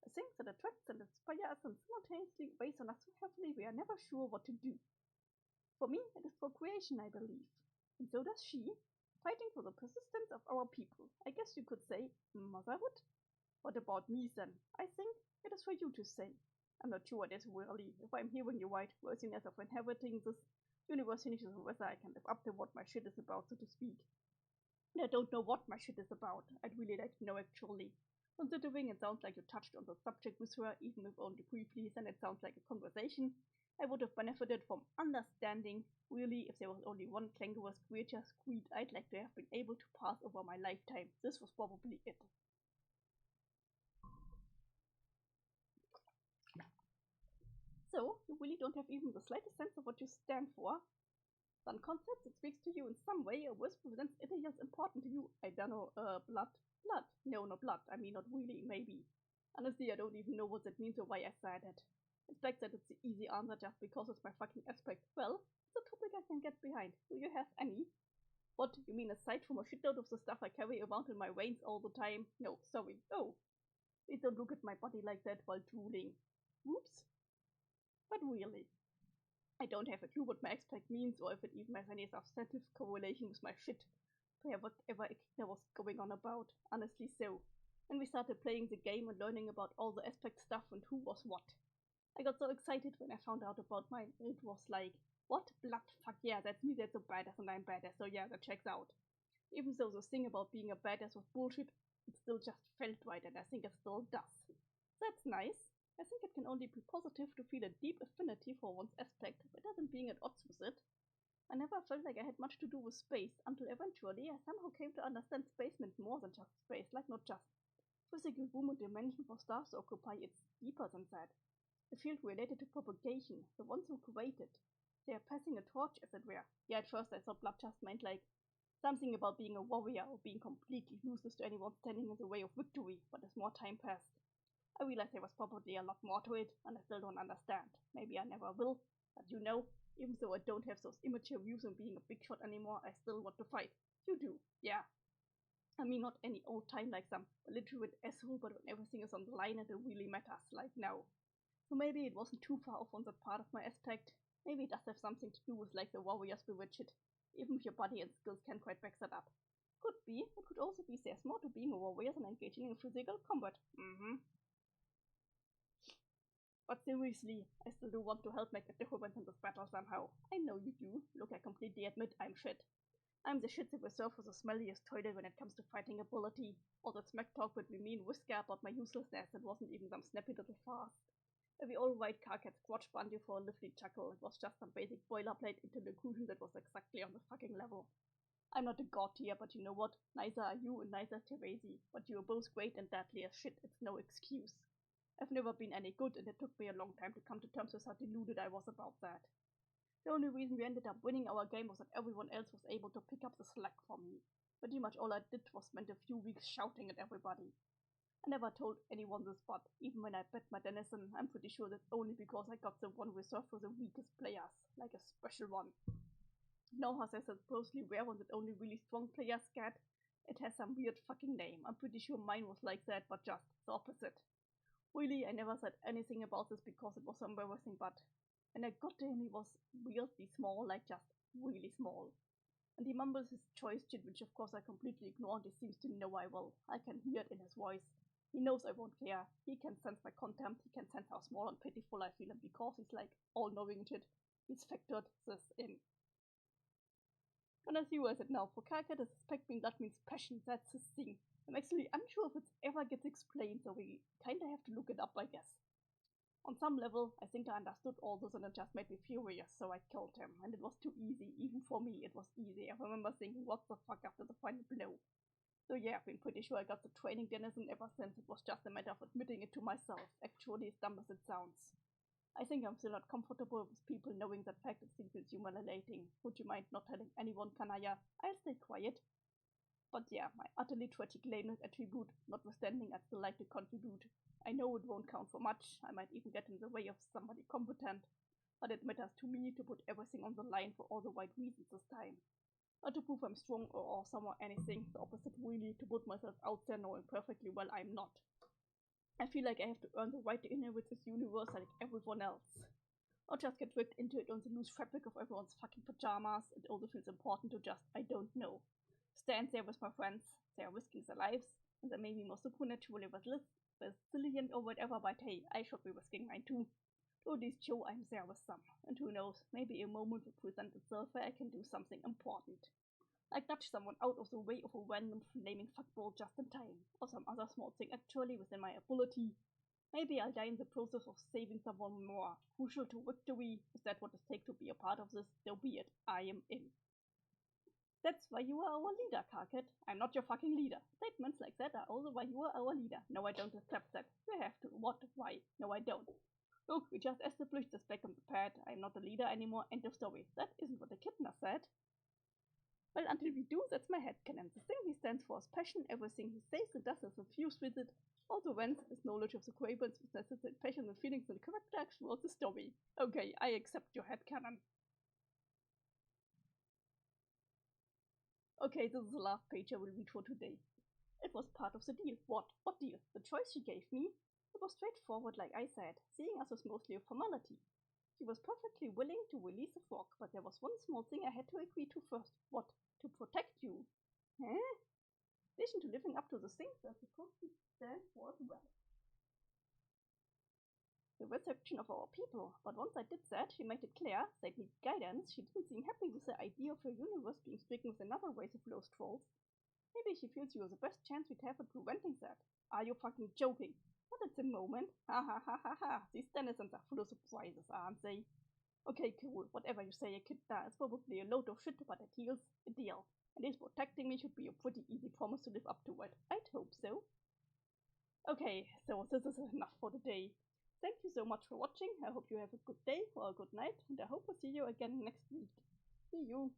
a thing that attracts and inspires us and simultaneously weighs on us so heavily we are never sure what to do. For me, it is procreation, I believe. And so does she, fighting for the persistence of our people. I guess you could say motherhood? What about me then? I think it is for you to say. I'm not sure it is really. If I'm hearing you right, worthiness of inheriting this universe finishes on whether I can live up to what my shit is about, so to speak. And I don't know what my shit is about. I'd really like to know actually. Considering it sounds like you touched on the subject with her, even if only briefly, then it sounds like a conversation. I would have benefited from understanding, really, if there was only one clangorous creature squeak I'd like to have been able to pass over my lifetime. This was probably it. So, you really don't have even the slightest sense of what you stand for? Some concept that speaks to you in some way, or which presents ideas important to you. I don't know, blood? Blood? No, not blood. I mean, not really, maybe. Honestly, I don't even know what that means or why I said it. It's like that it's the easy answer just because it's my fucking aspect. Well, it's a topic I can get behind. Do you have any? What, you mean aside from a shitload of the stuff I carry around in my veins all the time? No, sorry. Oh. Please don't look at my body like that while drooling. Whoops. But really, I don't have a clue what my aspect means or if it even has any substantive correlation with my shit. Whatever Ekina was going on about. Honestly so. When we started playing the game and learning about all the aspect stuff and who was what. I got so excited when I found out about mine. It was like, what? Blood? Fuck yeah, that's me, that's a badass and I'm badass, so yeah, that checks out. Even though the thing about being a badass was bullshit, it still just felt right and I think it still does. That's nice. I think it can only be positive to feel a deep affinity for one's aspect, better than being at odds with it. I never felt like I had much to do with space, until eventually I somehow came to understand space meant more than just space, like not just physical room and dimension for stars to occupy, it's deeper than that. The field related to propagation, the ones who created. They are passing a torch, as it were. Yeah, at first I thought blood just meant like something about being a warrior or being completely useless to anyone standing in the way of victory, but as more time passed, I realized there was probably a lot more to it, and I still don't understand. Maybe I never will, but you know, even though I don't have those immature views on being a big shot anymore, I still want to fight. You do, yeah. I mean, not any old time like some belligerent asshole, but when everything is on the line and it really matters, like now. So maybe it wasn't too far off on that part of my aspect. Maybe it does have something to do with like the warrior's bewitched, even if your body and skills can't quite back that up. Could be. It could also be there's more to being a warrior than engaging in physical combat. But seriously, I still do want to help make a difference in this battle somehow. I know you do. Look, I completely admit I'm shit. I'm the shit that reserved for the smelliest toilet when it comes to fighting ability. All that smack talk between me and Whisker about my uselessness, it wasn't even some snappy little fast. Where we all white car cat squatch band you for a lively chuckle. It was just some basic boilerplate interlocution that was exactly on the fucking level. I'm not a god here, but you know what? Neither are you and neither is Teresi. But you are both great and deadly as shit, it's no excuse. I've never been any good, and it took me a long time to come to terms with how deluded I was about that. The only reason we ended up winning our game was that everyone else was able to pick up the slack for me. Pretty much all I did was spend a few weeks shouting at everybody. I never told anyone this, but even when I bet my Denizen, I'm pretty sure that's only because I got the one reserved for the weakest players, like a special one. Now how they supposedly rare one that only really strong players get, it has some weird fucking name. I'm pretty sure mine was like that, but just the opposite. Really, I never said anything about this because it was so embarrassing, but when I got to him, he was weirdly small, like just really small. And he mumbles his choice shit, which of course I completely ignore, and he seems to know I will. I can hear it in his voice. He knows I won't care. He can sense my contempt. He can sense how small and pitiful I feel, and because he's like all-knowing shit, he's factored this in. And as you as it now, for Kaka to suspect me that means passion, that's his thing. I'm actually unsure if it ever gets explained, so we kinda have to look it up, I guess. On some level, I think I understood all this and it just made me furious, so I killed him. And it was too easy, even for me, it was easy. I remember thinking, what the fuck after the final blow. So yeah, I've been pretty sure I got the training Denizen ever since. It was just a matter of admitting it to myself, actually as dumb as it sounds. I think I'm still not comfortable with people knowing that fact. It seems it's humiliating. Would you mind not telling anyone, Kanaya? I'll stay quiet. But yeah, my utterly tragic lameness attribute notwithstanding, I'd still like to contribute. I know it won't count for much, I might even get in the way of somebody competent, but it matters to me to put everything on the line for all the right reasons this time. Not to prove I'm strong or awesome or anything, the opposite really, to put myself out there knowing perfectly well I'm not. I feel like I have to earn the right to inherit this universe like everyone else. Or just get ripped into it on the loose fabric of everyone's fucking pajamas. It also feels important to just, I don't know, stand there with my friends. They are risking their lives, and they may be more supernaturally resilient or whatever, but hey, I should be risking mine too. To at least show I'm there with some. And who knows, maybe a moment will present itself where I can do something important. Like nudge someone out of the way of a random flaming fuckball just in time, or some other small thing actually within my ability. Maybe I'll die in the process of saving someone more crucial to victory. Is that what it takes to be a part of this? So be it. I am in. That's why you are our leader, Karkat. I'm not your fucking leader. Statements like that are also why you are our leader. No, I don't accept that. You have to. What? Why? No, I don't. Look, we just established this back on the pad. I'm not a leader anymore. End of story. That isn't what the kidna said. Well, until we do, that's my headcanon. The thing he stands for is passion. Everything he says and does is infused with it. Also whence his knowledge of the Quabans with necessary passion and feelings and character throughout the story. Okay, I accept your headcanon. Okay, this is the last page I will read for today. It was part of the deal. What? What deal? The choice she gave me? It was straightforward, like I said. Seeing us was mostly a formality. She was perfectly willing to release the frog, but there was one small thing I had to agree to first. What? To protect you. Huh? In addition to living up to the things they're supposed to stand for as well. The reception of our people, but once I did that, she made it clear they'd need guidance. She didn't seem happy with the idea of her universe being stricken with another race of lost trolls. Maybe she feels you are the best chance we'd have at preventing that. Are you fucking joking? Not at the moment. Ha ha ha ha ha. These denizens are full of surprises, aren't they? Okay, cool. Whatever you say, Echidna, it's probably a load of shit, but it heals a deal. And this protecting me should be a pretty easy promise to live up to it. I'd hope so. Okay, so this is enough for today. Thank you so much for watching. I hope you have a good day or a good night, and I hope to see you again next week. See you!